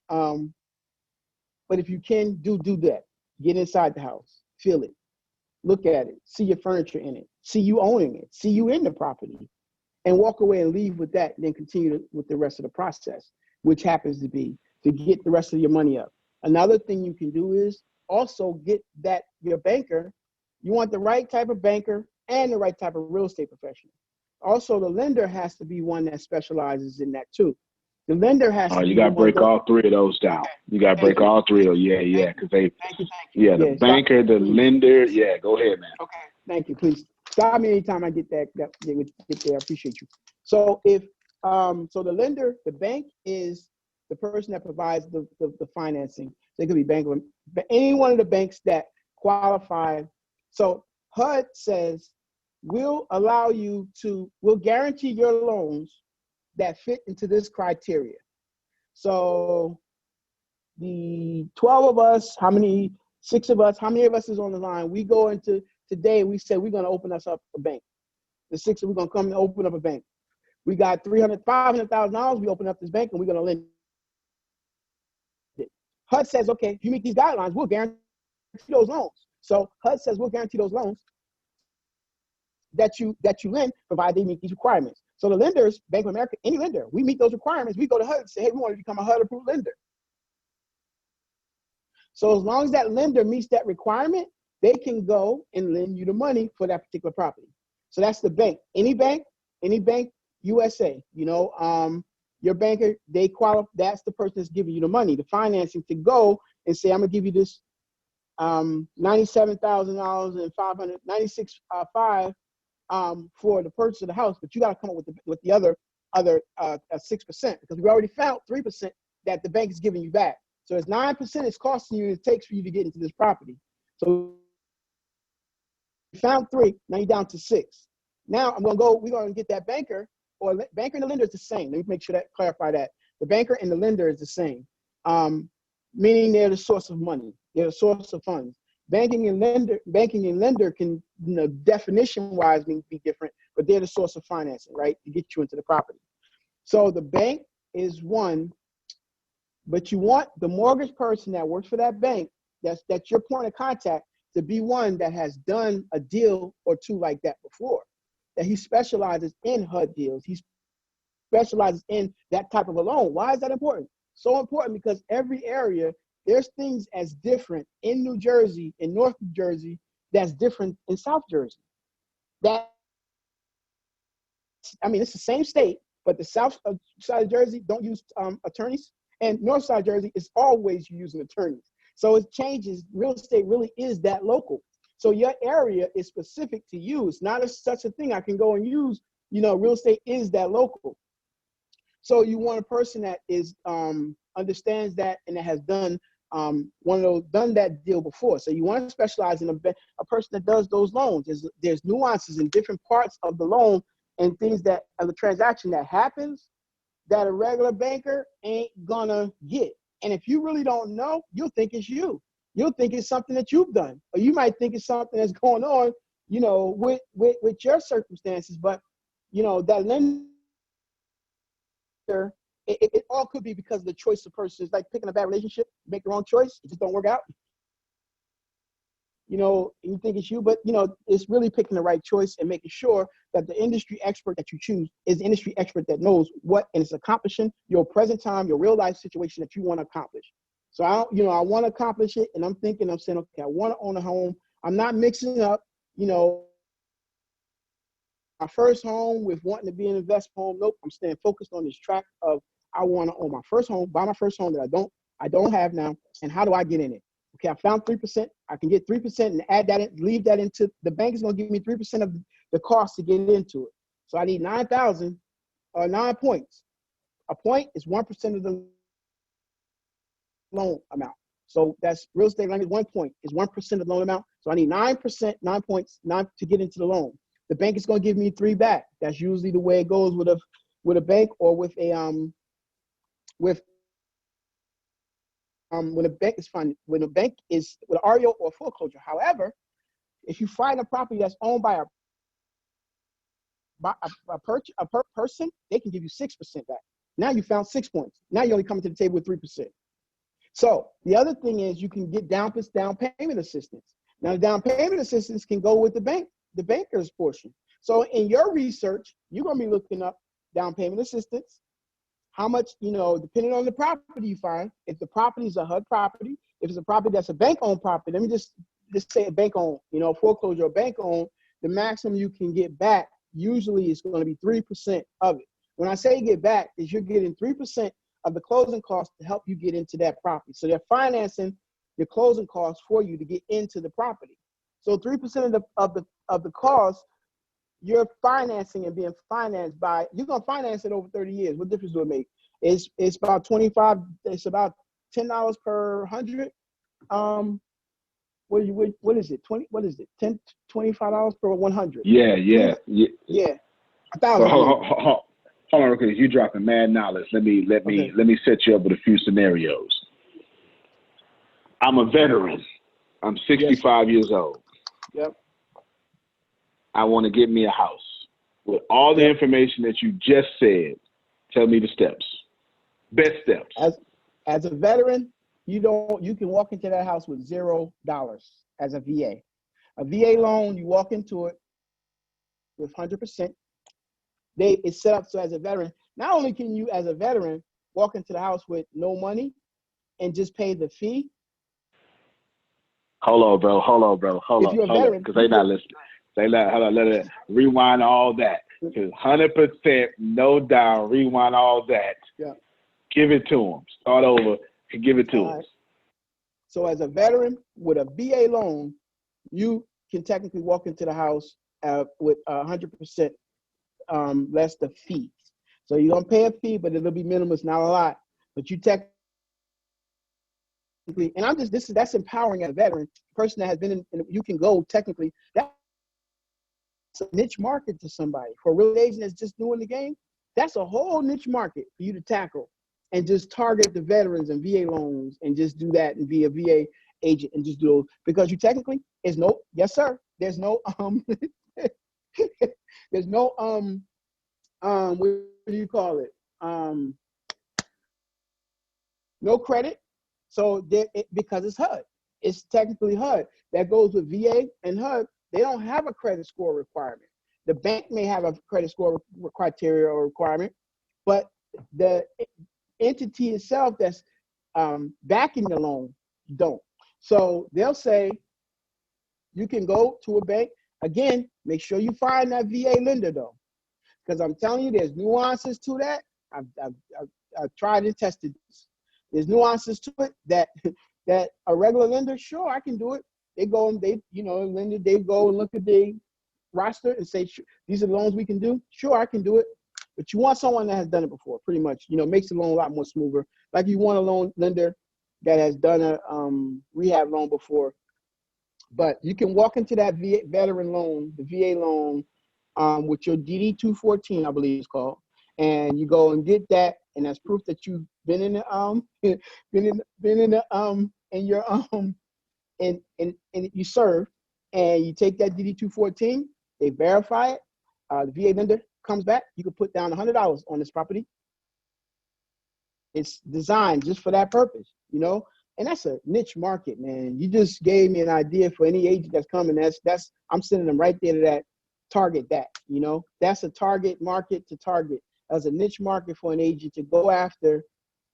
But if you can, do that. Get inside the house, feel it, look at it, see your furniture in it, see you owning it, see you in the property, and walk away and leave with that, and then continue with the rest of the process, which happens to be to get the rest of your money up. Another thing you can do is also get that your banker. You want the right type of banker and the right type of real estate professional. Also, the lender has to be one that specializes in that too. The lender has to. You got to break all three of those down. Okay. You got to break all three of those. Yeah, because they. Thank you. Yeah, the banker, the lender. Yeah, go ahead, man. Okay, thank you. Please stop me anytime I get there. I appreciate you. So so the lender, the bank is the person that provides the financing. They could be any one of the banks that qualify. So HUD says we'll guarantee your loans that fit into this criteria. So the 12 of us, 6 of us, how many of us is on the line? We go into today, we said we're going to open us up a bank. The 6, we're going to come and open up a bank. We got $500,000, we open up this bank and we're going to lend it. HUD says, okay, if you meet these guidelines, we'll guarantee those loans. So HUD says we'll guarantee those loans that you lend, provided they meet these requirements. So the lenders, Bank of America, any lender, we meet those requirements. We go to HUD and say, hey, we want to become a HUD-approved lender. So as long as that lender meets that requirement, they can go and lend you the money for that particular property. So that's the bank. Any bank, USA. Your banker, they qualify. That's the person that's giving you the money, the financing to go and say, I'm gonna give you this $97,000 and $596,500 for the purchase of the house, but you got to come up with the other 6%, because we already found 3% that the bank is giving you back. So it's 9% it's costing you, it takes for you to get into this property. So we found 3, now you're down to 6. Now we're going to get that banker, or banker and the lender is the same. Let me make sure that clarify that. The banker and the lender is the same, meaning they're the source of money, they're the source of funds. Banking and lender can, definition-wise be different, but they're the source of financing, right, to get you into the property. So the bank is one, but you want the mortgage person that works for that bank, that's your point of contact, to be one that has done a deal or two like that before, that he specializes in HUD deals. He specializes in that type of a loan. Why is that important? So important because every area, there's things as different in New Jersey, in North New Jersey, that's different in South Jersey. It's the same state, but the South side of Jersey don't use attorneys, and North side of Jersey is always using attorneys. So it changes. Real estate really is that local. So your area is specific to you. It's not such a thing I can go and use. Real estate is that local. So you want a person that is understands that and that has done done that deal before. So you want to specialize in a person that does those loans. There's nuances in different parts of the loan and things that of the transaction that happens that a regular banker ain't gonna get. And if you really don't know, you'll think it's you. You'll think it's something that you've done, or you might think it's something that's going on, with your circumstances. But that lender, it all could be because of the choice of person. It's like picking a bad relationship, make the wrong choice, it just don't work out. You think it's you, but it's really picking the right choice and making sure that the industry expert that you choose is the industry expert that knows what and is accomplishing your present time, your real life situation that you want to accomplish. So I want to accomplish it, and I'm saying, okay, I want to own a home. I'm not mixing up, my first home with wanting to be an investment home. Nope, I'm staying focused on this track of I want to own my first home, buy my first home that I don't I don't have now, and how do I get in it? Okay, I found 3%. I can get 3% and add that in, leave that into the bank is going to give me 3% of the cost to get into it. So I need 9,000 or 9 points. A point is 1% of the loan amount. So that's real estate lending. 1 point is 1% of the loan amount. So I need 9%, 9 points, 9 to get into the loan. The bank is going to give me 3 back. That's usually the way it goes with a bank or with a when a bank is funded, when a bank is with an REO or foreclosure. However, if you find a property that's owned by a person, they can give you 6% back. Now you found 6 points. Now you're only coming to the table with 3%. So the other thing is you can get down payment assistance. Now the down payment assistance can go with the banker's portion. So in your research, you're going to be looking up down payment assistance, how much, depending on the property you find. If the property is a HUD property, if it's a property that's a bank-owned property, let me just say a bank-owned, foreclosure or bank-owned, the maximum you can get back usually is going to be 3% of it. When I say get back, is you're getting 3% of the closing costs to help you get into that property. So they're financing the closing costs for you to get into the property. So 3% of the cost, you're financing and being financed by, you're going to finance it over 30 years. What difference do it make? It's about 25, it's about $10 per 100. What is it? 20, what is it? $25 per 100. Yeah. 1,000. Hold on, because you're dropping mad knowledge. Let me set you up with a few scenarios. I'm a veteran. I'm 65 years old. Yep. I want to get me a house. With all the information that you just said, tell me the steps. Best steps. As a veteran, you can walk into that house with $0 as a VA. A VA loan, you walk into it with 100%. It's set up so as a veteran, not only can you as a veteran walk into the house with no money and just pay the fee. Hold on, bro. Because they not listening. Hold on, let it rewind all that. 100%, no down, rewind all that. Yeah. Give it to them. Start over and give it to them. Right. So as a veteran with a VA loan, you can technically walk into the house with 100% less the fee. So you're gonna pay a fee, but it'll be minimal. It's not a lot, but you technically, and that's empowering as a veteran person that has been in. You can go technically. That's a niche market to somebody. For a real agent that's just doing the game, that's a whole niche market for you to tackle and just target the veterans and VA loans and just do that and be a VA agent and just do those, because you technically there's no there's no there's no what do you call it? No credit. So because it's HUD, it's technically HUD. That goes with VA and HUD. They don't have a credit score requirement. The bank may have a credit score criteria or requirement, but the entity itself that's backing the loan don't. So they'll say you can go to a bank. Again, make sure you find that VA lender though, because I'm telling you, there's nuances to that. I've tried and tested this. There's nuances to it that a regular lender, sure, I can do it. They go and lender, they go and look at the roster and say, these are the loans we can do. Sure, I can do it. But you want someone that has done it before, pretty much, makes the loan a lot more smoother. Like you want a loan lender that has done a rehab loan before. But you can walk into that veteran loan, the VA loan, with your DD-214, I believe it's called, and you go and get that, and that's proof that you've been in the and you serve, and you take that DD-214, they verify it, the VA lender comes back, you can put down $100 on this property. It's designed just for that purpose, and that's a niche market, man. You just gave me an idea for any agent that's coming. That's I'm sending them right there to that, target that, that's a target market to target. As a niche market for an agent to go after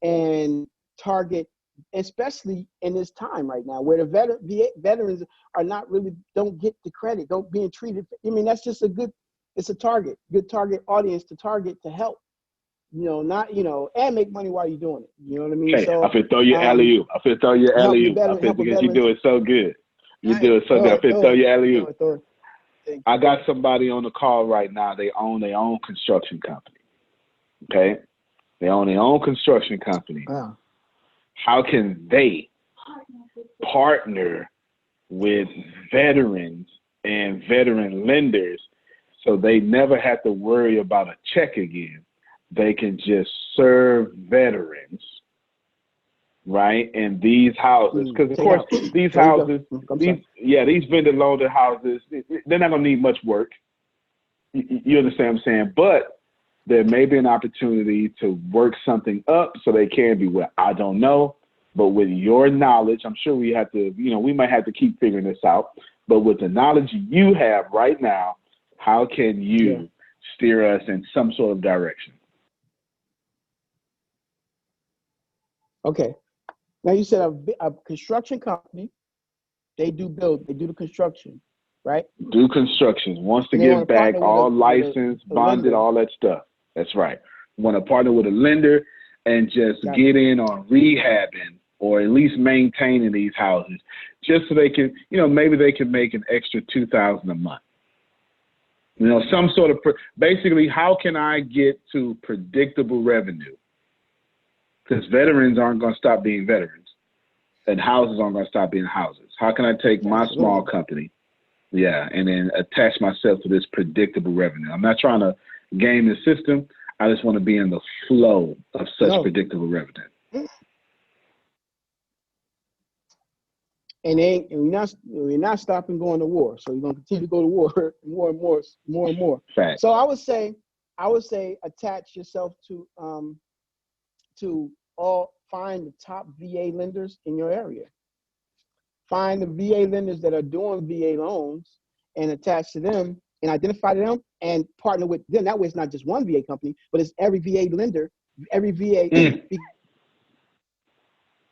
and target, especially in this time right now where the veterans are not really, don't get the credit, don't being treated. I mean, that's just good target audience to target to help. and make money while you're doing it. You know what I mean? Hey, So I feel throw you alley-oop. I feel throw you help the alley-oop. I veteran, feel help a because you veteran. do it so good. You Right. do it so good. I feel throw you Throw alley-oop. it, throw it. Thank I got somebody on the call right now. They own their own construction company. Okay? They own their own construction company. you. Wow. How can they partner with veterans and veteran lenders so they never have to worry about a check again? They can just serve veterans, right? And these houses, because of course, these houses, these vendor loaned houses, they're not going to need much work. You understand what I'm saying? But there may be an opportunity to work something up so they can be well. I don't know. But with your knowledge, I'm sure we have to, we might have to keep figuring this out. But with the knowledge you have right now, how can you steer us in some sort of direction? Okay. Now you said a construction company, they do the construction, right? Do constructions. Wants to And they give wanna back, partner all with licensed, a bonded, lender. all that stuff. That's right. Want to partner with a lender and just get in on rehabbing or at least maintaining these houses, just so they can, maybe they can make an extra $2,000 a month. Some sort of basically, how can I get to predictable revenue? Because veterans aren't going to stop being veterans, and houses aren't going to stop being houses. How can I take my small company, and then attach myself to this predictable revenue? I'm not trying to game the system. I just want to be in the flow of such predictable revenue. And we're not stopping going to war. So you're gonna continue to go to war more and more. Fact. So I would say attach yourself to find the top VA lenders in your area. Find the VA lenders that are doing VA loans and attach to them and identify them and partner with them. That way it's not just one VA company, but it's every VA lender, every VA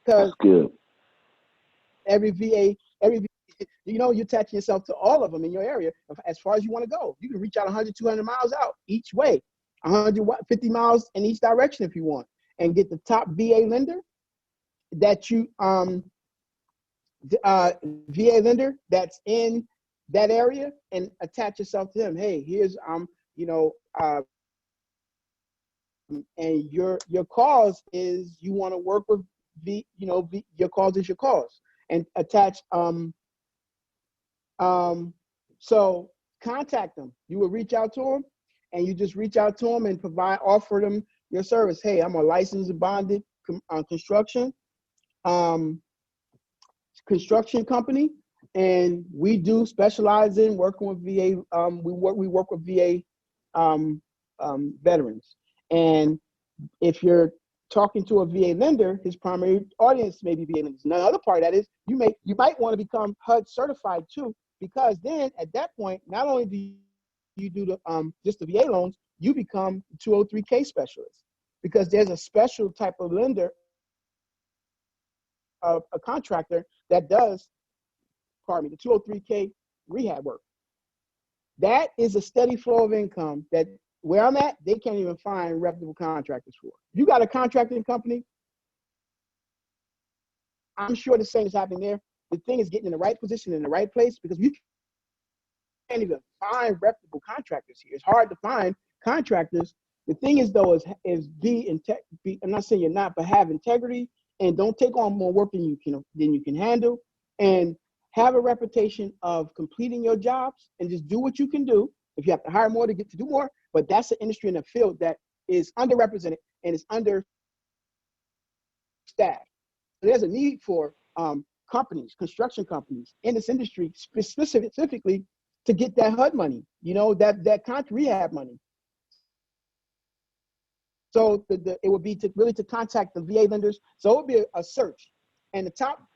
because good. every VA, you're attaching yourself to all of them in your area as far as you want to go. You can reach out 100, 200 miles out each way, 150 miles in each direction if you want, and get the top VA lender that you VA lender that's in that area and attach yourself to them. Hey, here's and your cause is you want to work with your cause is your cause, and attach so contact them. You will reach out to them, and you just reach out to them and offer them your service. Hey, I'm a licensed and bonded construction company, and we do specialize in working with VA. We work with VA veterans, and if you're talking to a VA lender, his primary audience may be VA lenders. Another other part of that is you might want to become HUD certified too, because then at that point, not only do you do the just the VA loans, you become 203K specialist, because there's a special type of lender, a contractor that does, the 203K rehab work. That is a steady flow of income that where I'm at, they can't even find reputable contractors for. You got a contracting company, I'm sure the same is happening there. The thing is getting in the right position in the right place, because we can't even find reputable contractors here. It's hard to find contractors. The thing is though, is I'm not saying you're not, but have integrity and don't take on more work than you can handle, and have a reputation of completing your jobs and just do what you can do. If you have to hire more to get to do more, but that's an industry in a field that is underrepresented and is understaffed. There's a need for companies, construction companies in this industry specifically to get that HUD money, that rehab money. So it would be to contact the VA lenders. So it would be a search, and the top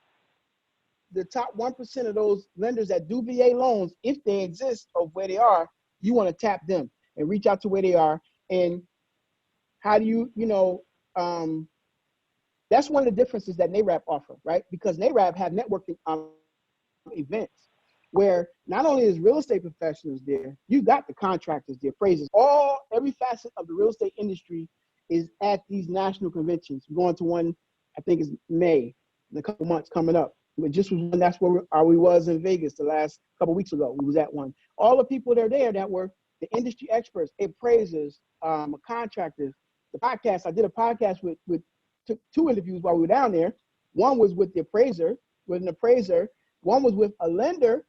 1% of those lenders that do VA loans, if they exist of where they are, you want to tap them and reach out to where they are. And how do you, that's one of the differences that NAREP offer, right? Because NAREP have networking events where not only is real estate professionals there, you got the contractors, the appraisers, every facet of the real estate industry is at these national conventions. We're going to one, I think it's May, in a couple months coming up. But just was one, that's where we was in Vegas the last couple weeks ago. We was at one. All the people that are there that were the industry experts, appraisers, contractors. The podcast, I did a podcast with took 2 interviews while we were down there. One was with the appraiser, with an appraiser. One was with a lender,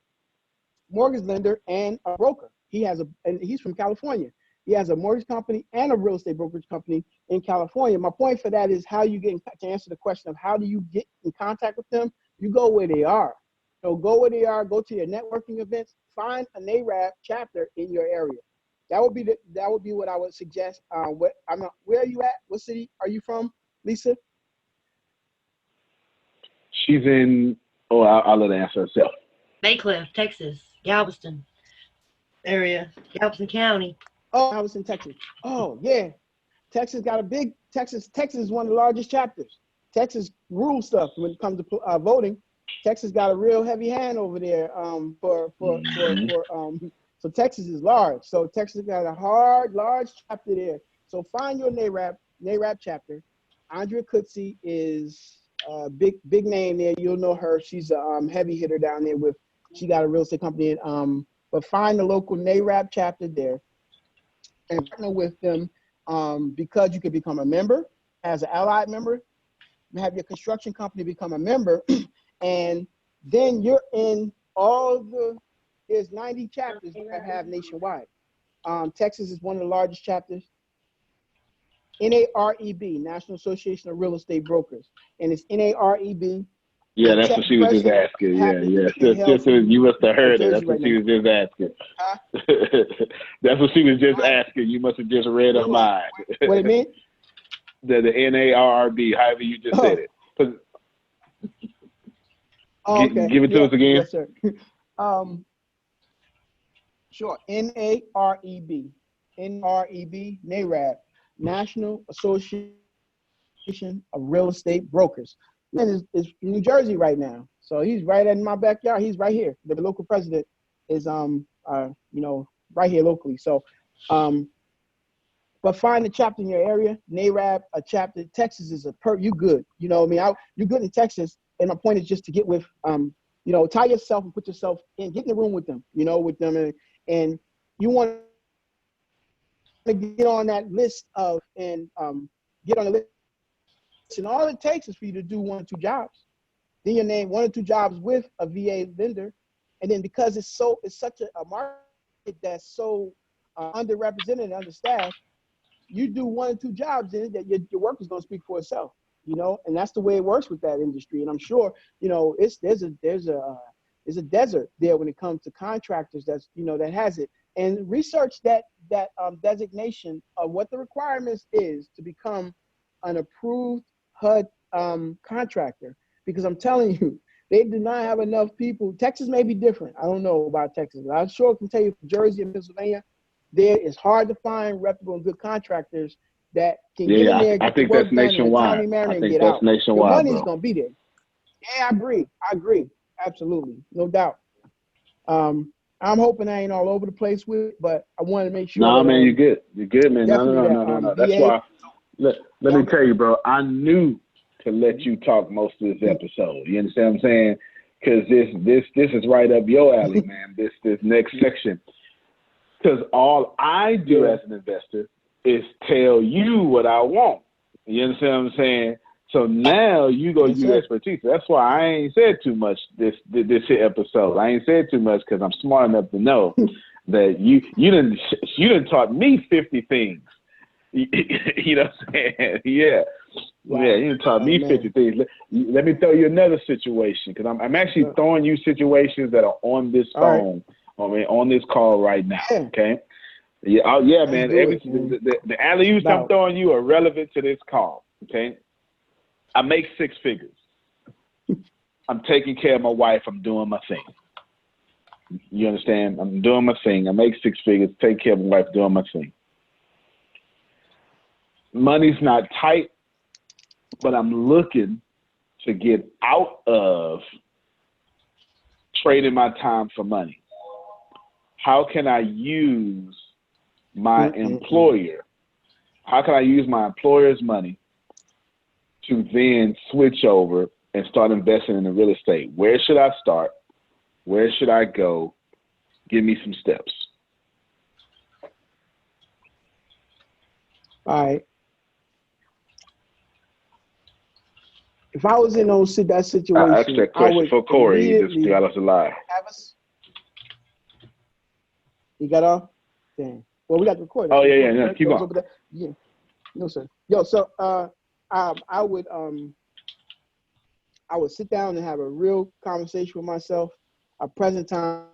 mortgage lender, and a broker. And he's from California. He has a mortgage company and a real estate brokerage company in California. My point for that is how you get to answer the question of how do you get in contact with them? You go where they are. So go where they are. Go to your networking events. Find a NAREB chapter in your area. That would be what I would suggest. Where are you at? What city are you from, Lisa? She's in. Oh, I'll let her answer herself. Baycliff, Texas, Galveston area, Galveston County. Oh, Galveston, Texas. Oh, yeah. Texas got a big Texas. Texas is one of the largest chapters. Texas rules stuff when it comes to voting. Texas got a real heavy hand over there. So Texas is large. So Texas got a large chapter there. So find your NAREB chapter. Andrea Coetzee is a big name there. You'll know her. She's a heavy hitter down there she got a real estate company. But find the local NAREB chapter there and partner with them because you can become a member as an allied member. You have your construction company become a member, and then you're in there's 90 chapters that have nationwide. Texas is one of the largest chapters. NAREB, National Association of Real Estate Brokers, and it's NAREB. Yeah, that's what she was just asking. Yeah. You must have heard it. That's what she was just asking. Huh? That's what she was just asking. You must have just read her mind. What do you mean? The NAREB, however you just said it. Okay. Give it to us again. Yes, sir. Sure. NAREB, NAREB, National Association of Real Estate Brokers. Man, is in New Jersey right now, so he's right in my backyard. He's right here. The local president is right here locally. So, but find a chapter in your area. NAREB, a chapter. Texas is you good. You know what I mean? You're good in Texas, and my point is just to get with tie yourself and put yourself in, get in the room with them, and you want to get on that list get on the list. And all it takes is for you to do 1 or 2 jobs. Then you name 1 or 2 jobs with a VA lender. And then because it's such a market that's so underrepresented and understaffed, you do 1 or 2 jobs in it that your work is going to speak for itself, and that's the way it works with that industry. And I'm sure, there's a desert there when it comes to contractors that has it. And research that designation of what the requirements is to become an approved HUD contractor, because I'm telling you, they do not have enough people. Texas may be different. I don't know about Texas, but I sure can tell you from Jersey and Pennsylvania, there is hard to find reputable and good contractors that can get in there. I think that's nationwide. I think that's nationwide. The money's gonna be there. Yeah, I agree. Absolutely, no doubt. I'm hoping I ain't all over the place with it, but I want to make sure. No, man, you're good. You're good, man. No. That's why. Let me tell you, bro. I knew to let you talk most of this episode. You understand what I'm saying? Because this is right up your alley, man. This next section. Because all I do as an investor is tell you what I want. You understand what I'm saying? So now you go use expertise. That's why I ain't said too much this episode. I ain't said too much because I'm smart enough to know that you done taught me 50 things. You know what I'm saying? Yeah. Wow. Yeah, you taught me 50 things. Let me tell you another situation, because I'm actually throwing you situations that are on this phone, on this call right now, okay? Yeah, man. The alley-oops I'm throwing you are relevant to this call, okay? I make 6 figures. I'm taking care of my wife. I'm doing my thing. You understand? I'm doing my thing. I make 6 figures, take care of my wife, doing my thing. Money's not tight, but I'm looking to get out of trading my time for money. How can I use my employer How can I use my employer's money to then switch over and start investing in the real estate? Where should I start? Where should I go? Give me some steps. All right. If I was in that situation, I asked that I question would for Corey. He just immediately got us alive. You got off? Dang. Well, we got the recording. Oh, yeah. Keep on. Yeah. No, sir. Yo, so I would sit down and have a real conversation with myself, a present time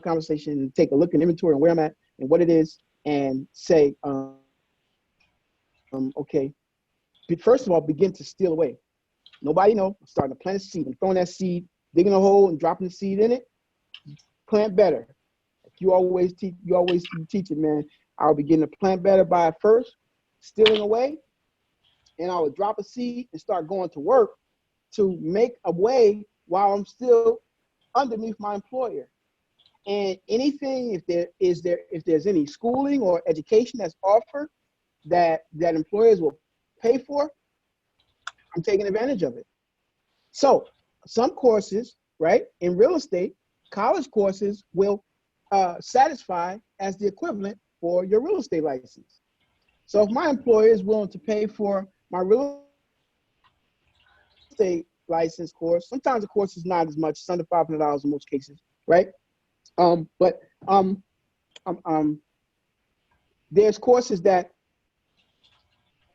conversation, and take a look in inventory and where I'm at and what it is, and say, okay, first of all, begin to steal away. Nobody know. I'm starting to plant a seed. I'm throwing that seed, digging a hole and dropping the seed in it. Plant better. You always teach it, man. I'll begin to plant better by first stealing away, and I would drop a seed and start going to work to make a way while I'm still underneath my employer. And anything, if there's any schooling or education that's offered that employers will pay for, I'm taking advantage of it. So some courses, right, in real estate, college courses will satisfy as the equivalent for your real estate license. So if my employer is willing to pay for my real estate license course, sometimes the course is not as much, it's under $500 in most cases, right? But there's courses that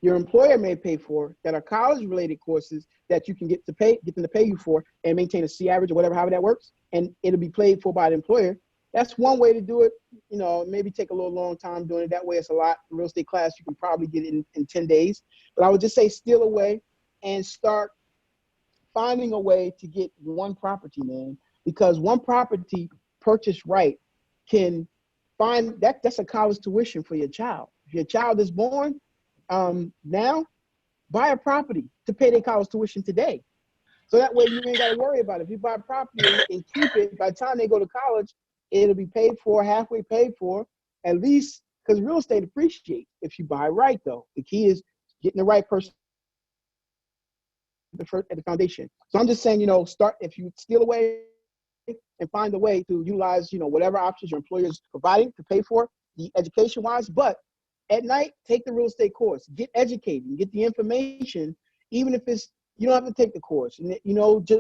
your employer may pay for that are college-related courses that you can get them to pay you for and maintain a C average or whatever, however that works, and it'll be paid for by the employer. That's one way to do it. You know, maybe take a little long time doing it. That way it's a lot. The real estate class, you can probably get it in 10 days. But I would just say steal away and start finding a way to get one property, man. Because one property purchased right can find that's a college tuition for your child. If your child is born, now buy a property to pay their college tuition today. So that way you ain't got to worry about it. If you buy a property and keep it, by the time they go to college, it'll be paid for, halfway paid for, at least, because real estate appreciates if you buy right, though. The key is getting the right person at the foundation. So I'm just saying, start, if you steal away and find a way to utilize, whatever options your employer is providing to pay for the education-wise, but at night, take the real estate course, get educated, get the information, even if you don't have to take the course,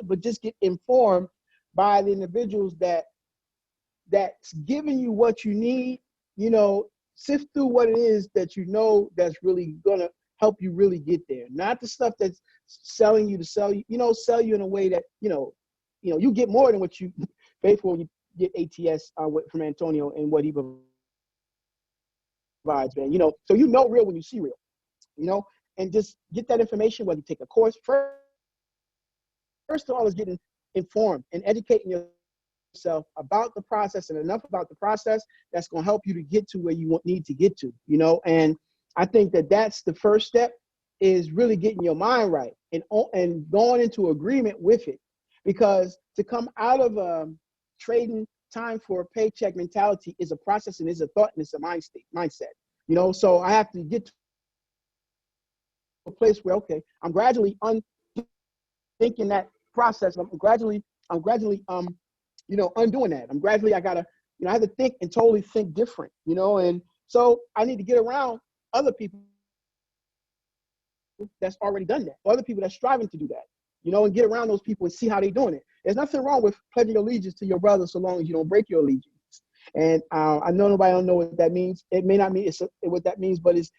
but just get informed by the individuals that's giving you what you need, sift through what it is that that's really gonna help you really get there. Not the stuff that's selling you to sell you, sell you in a way that, you get more than what you pay for when you get ATS from Antonio and what he provides, man. So real when you see real, and just get that information, whether you take a course. First of all is getting informed and educating yourself about the process and enough about the process that's going to help you to get to where you need to get to, and I think that's the first step, is really getting your mind right and going into agreement with it, because to come out of trading time for a paycheck mentality is a process and is a thought and it's a mindset, so I have to get to a place where, okay, I'm gradually unthinking that process. I'm gradually undoing that. I have to think and totally think different, and so I need to get around other people that's already done that, or other people that's striving to do that, and get around those people and see how they're doing it. There's nothing wrong with pledging allegiance to your brother so long as you don't break your allegiance. And I know nobody don't know what that means. It may not mean what that means, but it's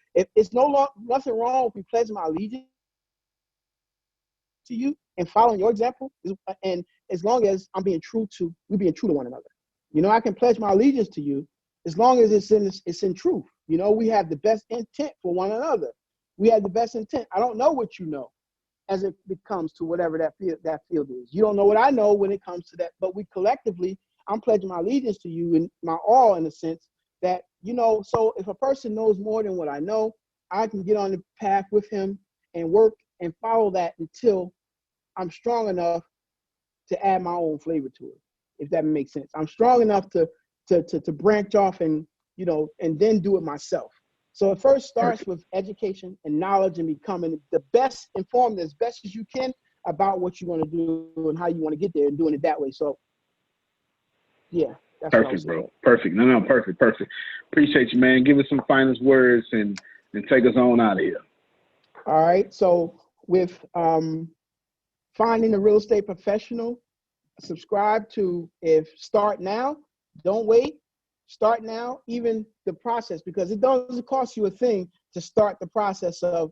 nothing wrong with me pledging my allegiance to you and following your example. And as long as we being true to one another, I can pledge my allegiance to you as long as it's in truth. We have the best intent for one another. We have the best intent. I don't know what you know as it comes to whatever that field is. You don't know what I know when it comes to that, but we collectively, I'm pledging my allegiance to you and my all, in a sense that, so if a person knows more than what I know, I can get on the path with him and work and follow that until I'm strong enough to add my own flavor to it, if that makes sense. I'm strong enough to branch off and, and then do it myself. So it first starts with education and knowledge and becoming the best informed as best as you can about what you want to do and how you want to get there and doing it that way. So, yeah, that's perfect, bro. Perfect. No, perfect. Appreciate you, man. Give us some finest words and take us on out of here. All right. So with finding a real estate professional, subscribe to Start Now, don't wait. Start now, even the process, because it doesn't cost you a thing to start the process of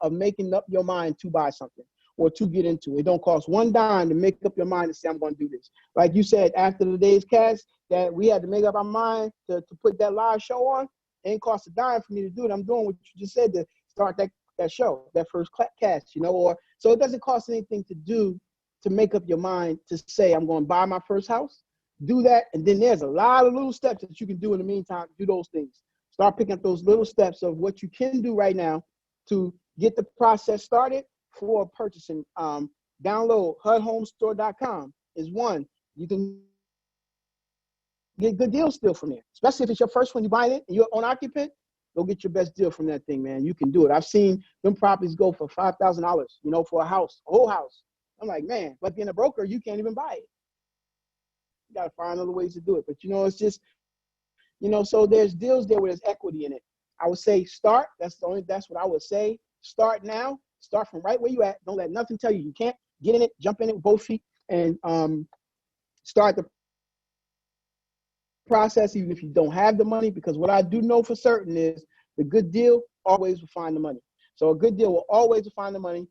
making up your mind to buy something or to get into it. It don't cost one dime to make up your mind and say, I'm going to do this. Like you said, after the day's cast, that we had to make up our mind to put that live show on. It ain't cost a dime for me to do it. I'm doing what you just said to start that show, that first cast, or so it doesn't cost anything to do to make up your mind to say, I'm going to buy my first house. Do that, and then there's a lot of little steps that you can do in the meantime. Do those things. Start picking up those little steps of what you can do right now to get the process started for purchasing. Download HUDHomestore.com is one. You can get good deals still from there, especially if it's your first one you buy it and you're an occupant. Go get your best deal from that thing, man. You can do it. I've seen them properties go for $5,000, for a house, a whole house. I'm like, man, but being a broker, you can't even buy it. You got to find other ways to do it. But, it's just, so there's deals there where there's equity in it. I would say start. That's what I would say. Start now. Start from right where you at. Don't let nothing tell you can't. Get in it, jump in it with both feet, and start the process even if you don't have the money, because what I do know for certain is the good deal always will find the money. So a good deal will always find the money.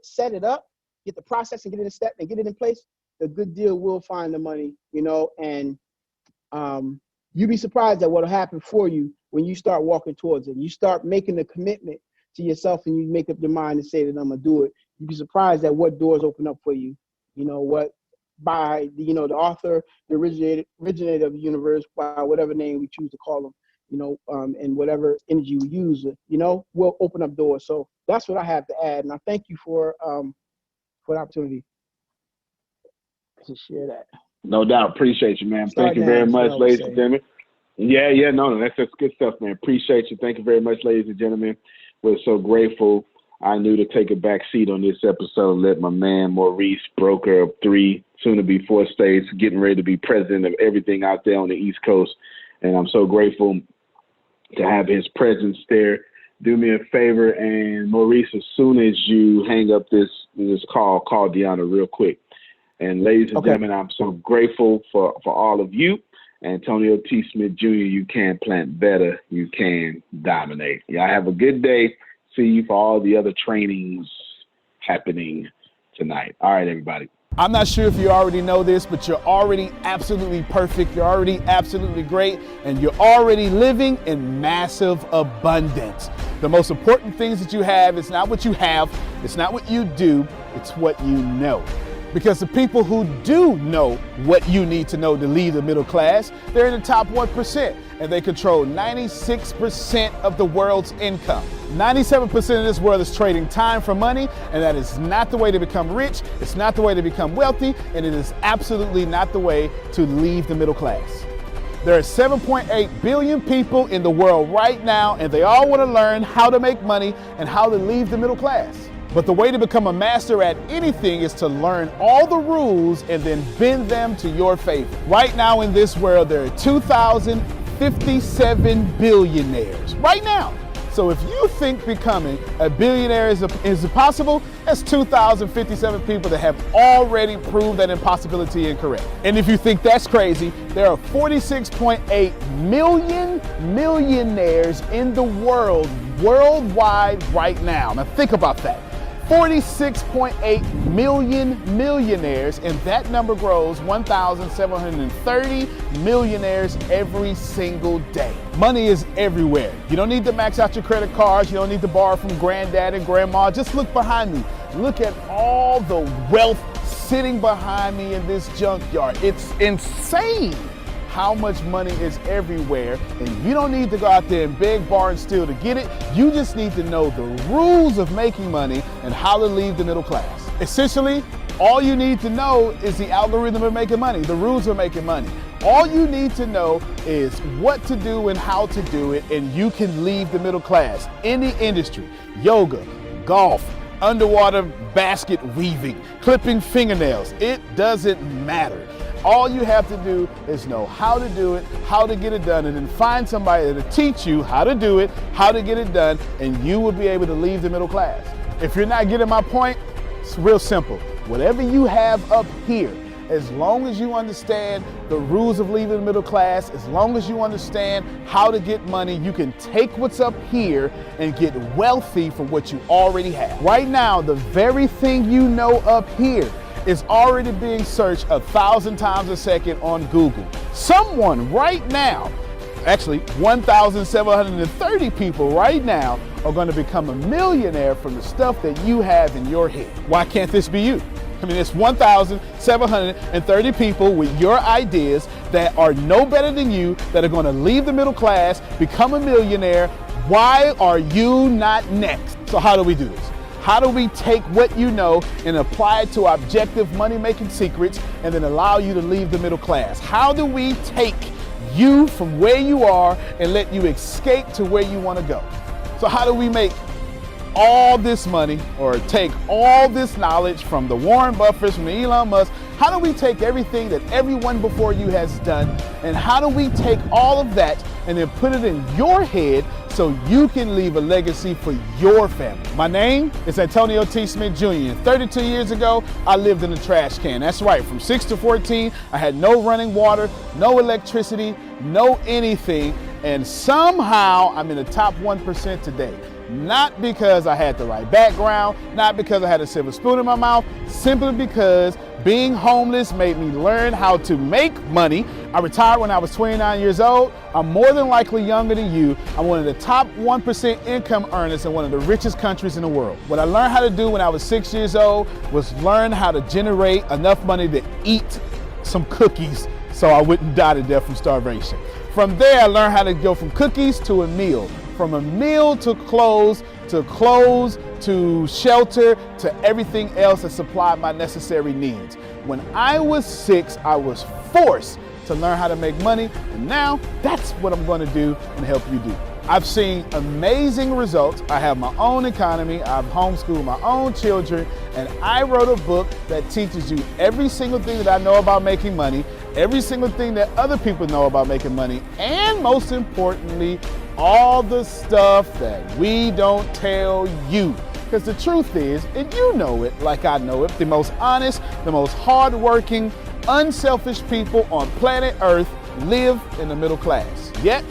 Set it up, get the process and get it in step and get it in place. The good deal will find the money, and you'd be surprised at what'll happen for you when you start walking towards it. You start making the commitment to yourself and you make up your mind and say that I'm gonna do it. You'd be surprised at what doors open up for you. By the author, the originator of the universe, by whatever name we choose to call them, and whatever energy we use, will open up doors. So that's what I have to add. And I thank you for the opportunity to share that. No doubt. Appreciate you, man. Thank you very much, ladies and gentlemen. Yeah, no, that's good stuff, man. Appreciate you. Thank you very much, ladies and gentlemen. We're so grateful. I knew to take a back seat on this episode, let my man Maurice, broker of 3, soon to be 4 states, getting ready to be president of everything out there on the East Coast. And I'm so grateful to have his presence there. Do me a favor, and Maurice, as soon as you hang up this call Deanna real quick. And ladies and gentlemen, I'm so grateful for all of you. Antonio T. Smith Jr., you can plant better. You can dominate. Y'all have a good day. See you for all the other trainings happening tonight. All right, everybody. I'm not sure if you already know this, but you're already absolutely perfect. You're already absolutely great, and you're already living in massive abundance. The most important things that you have is not what you have, it's not what you do, it's what you know. Because the people who do know what you need to know to lead the middle class, they're in the top 1%, and they control 96% of the world's income. 97% of this world is trading time for money, and that is not the way to become rich, it's not the way to become wealthy, and it is absolutely not the way to leave the middle class. There are 7.8 billion people in the world right now, and they all want to learn how to make money and how to leave the middle class. But the way to become a master at anything is to learn all the rules and then bend them to your favor. Right now in this world, there are 2,057 billionaires. Right now. So if you think becoming a billionaire is impossible, that's 2,057 people that have already proved that impossibility incorrect. And if you think that's crazy, there are 46.8 million millionaires in the world, worldwide right now. Now think about that. 46.8 million millionaires, and that number grows 1,730 millionaires every single day. Money is everywhere. You don't need to max out your credit cards. You don't need to borrow from granddad and grandma. Just look behind me. Look at all the wealth sitting behind me in this junkyard. It's insane how much money is everywhere, and you don't need to go out there and beg, borrow, and steal to get it. You just need to know the rules of making money and how to leave the middle class. Essentially, All you need to know is the algorithm of making money, the rules of making money. All you need to know is what to do and how to do it, and you can leave the middle class. Any industry, yoga, golf, underwater basket weaving, clipping fingernails, it doesn't matter. All you have to do is know how to do it, how to get it done, and then find somebody to teach you how to do it, how to get it done, and you will be able to leave the middle class. If you're not getting my point, it's real simple. Whatever you have up here, as long as you understand the rules of leaving the middle class, as long as you understand how to get money, you can take what's up here and get wealthy from what you already have. Right now, the very thing you know up here is already being searched 1,000 times a second on Google. Someone right now, actually 1,730 people right now are going to become a millionaire from the stuff that you have in your head. Why can't this be you? I mean, it's 1,730 people with your ideas that are no better than you, that are going to leave the middle class, become a millionaire. Why are you not next? So how do we do this? How do we take what you know and apply it to objective money-making secrets and then allow you to leave the middle class? How do we take you from where you are and let you escape to where you want to go? So how do we make all this money, or take all this knowledge from the Warren Buffetts, from the Elon Musk? How do we take everything that everyone before you has done, and how do we take all of that and then put it in your head so you can leave a legacy for your family? My name is Antonio T. Smith Jr. 32 years ago, I lived in a trash can. That's right, from 6 to 14, I had no running water, no electricity, no anything, and somehow I'm in the top 1% today. Not because I had the right background, not because I had a silver spoon in my mouth, simply because being homeless made me learn how to make money. I retired when I was 29 years old. I'm more than likely younger than you. I'm one of the top 1% income earners in one of the richest countries in the world. What I learned how to do when I was 6 years old was learn how to generate enough money to eat some cookies so I wouldn't die to death from starvation. From there, I learned how to go from cookies to a meal, from a meal to clothes to shelter to everything else that supplied my necessary needs. When I was 6, I was forced to learn how to make money, and now that's what I'm going to do and help you do. I've seen amazing results. I have my own economy, I've homeschooled my own children, and I wrote a book that teaches you every single thing that I know about making money, every single thing that other people know about making money, and most importantly, all the stuff that we don't tell you. Because the truth is, and you know it like I know it, the most honest, the most hardworking, unselfish people on planet Earth live in the middle class. Yet,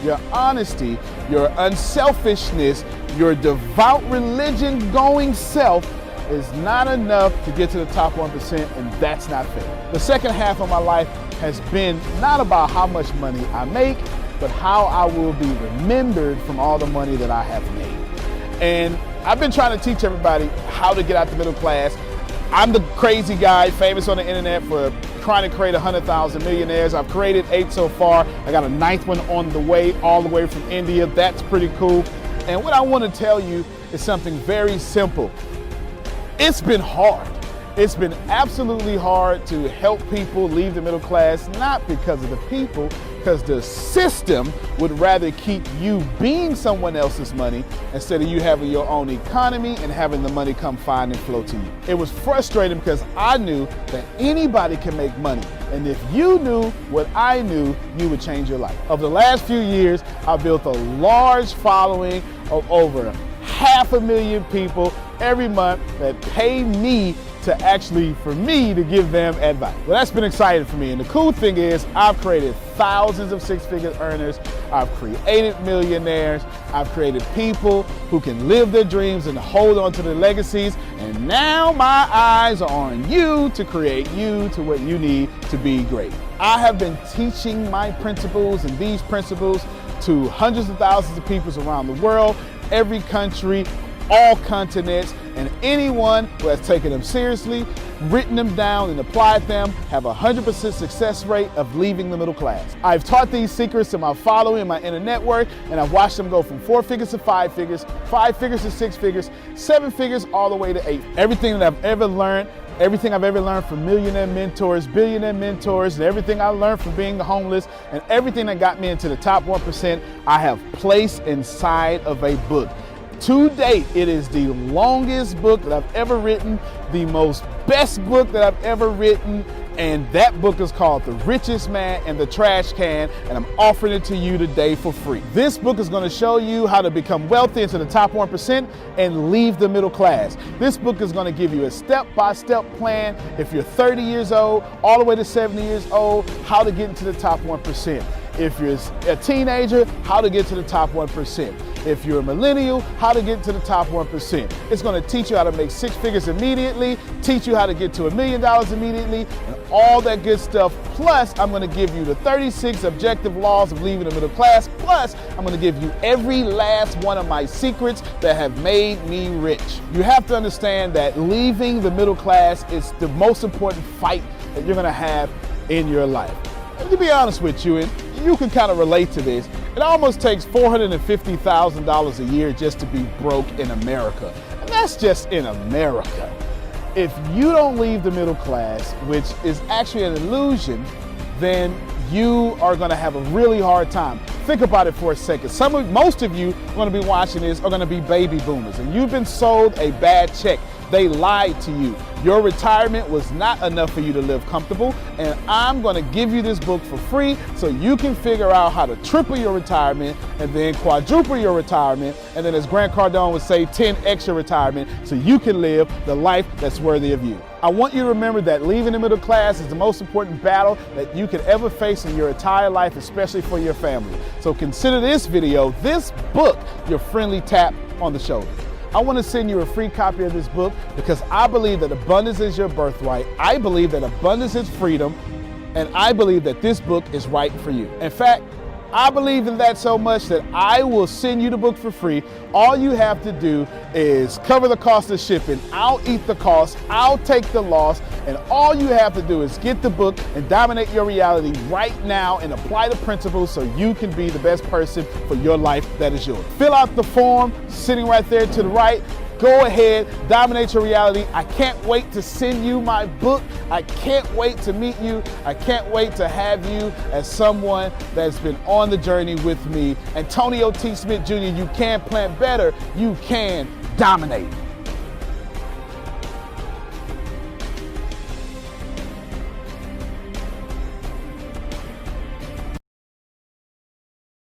your honesty, your unselfishness, your devout religion-going self is not enough to get to the top 1%, and that's not fair. The second half of my life has been not about how much money I make, but how I will be remembered from all the money that I have made. And I've been trying to teach everybody how to get out the middle class. I'm the crazy guy, famous on the internet for trying to create 100,000 millionaires. I've created 8 so far. I got a 9th one on the way, all the way from India. That's pretty cool. And what I want to tell you is something very simple. It's been hard. It's been absolutely hard to help people leave the middle class, not because of the people, because the system would rather keep you being someone else's money instead of you having your own economy and having the money come find and flow to you. It was frustrating because I knew that anybody can make money. And if you knew what I knew, you would change your life. Over the last few years, I've built a large following of over 500,000 people every month that pay me for me to give them advice. Well, that's been exciting for me. And the cool thing is I've created thousands of six-figure earners. I've created millionaires. I've created people who can live their dreams and hold on to their legacies. And now my eyes are on you to create you to what you need to be great. I have been teaching my principles and these principles to hundreds of thousands of people around the world, every country, all continents, and anyone who has taken them seriously, written them down, and applied them have a 100% success rate of leaving the middle class. I've taught these secrets to my following and my inner network, and I've watched them go from 4 figures to 5 figures, 5 figures to 6 figures, 7 figures, all the way to 8. Everything that I've ever learned Everything I've ever learned from millionaire mentors, billionaire mentors, and everything I learned from being homeless, and everything that got me into the top 1%, I have placed inside of a book. To date, it is the longest book that I've ever written, the most best book that I've ever written, and that book is called The Richest Man and the Trash Can, and I'm offering it to you today for free. This book is going to show you how to become wealthy into the top 1% and leave the middle class. This book is going to give you a step-by-step plan if you're 30 years old, all the way to 70 years old, how to get into the top 1%. If you're a teenager, how to get to the top 1%. If you're a millennial, how to get to the top 1%. It's going to teach you how to make 6 figures immediately, teach you how to get to $1 million immediately, and all that good stuff. Plus, I'm going to give you the 36 objective laws of leaving the middle class. Plus, I'm going to give you every last one of my secrets that have made me rich. You have to understand that leaving the middle class is the most important fight that you're going to have in your life. And to be honest with you, and you can kind of relate to this, it almost takes $450,000 a year just to be broke in America. And that's just in America. If you don't leave the middle class, which is actually an illusion, then you are going to have a really hard time. Think about it for a second. Most of you going to be watching this are going to be baby boomers, and you've been sold a bad check. They lied to you. Your retirement was not enough for you to live comfortable, and I'm going to give you this book for free so you can figure out how to triple your retirement and then quadruple your retirement, and then, as Grant Cardone would say, 10x your retirement so you can live the life that's worthy of you. I want you to remember that leaving the middle class is the most important battle that you could ever face in your entire life, especially for your family. So consider this video, this book, your friendly tap on the shoulder. I want to send you a free copy of this book because I believe that abundance is your birthright. I believe that abundance is freedom, and I believe that this book is right for you. In fact, I believe in that so much that I will send you the book for free. All you have to do is cover the cost of shipping. I'll eat the cost. I'll take the loss. And all you have to do is get the book and dominate your reality right now and apply the principles so you can be the best person for your life that is yours. Fill out the form sitting right there to the right. Go ahead, dominate your reality. I can't wait to send you my book. I can't wait to meet you. I can't wait to have you as someone that's been on the journey with me. Antonio T. Smith Jr., you can plan better. You can dominate.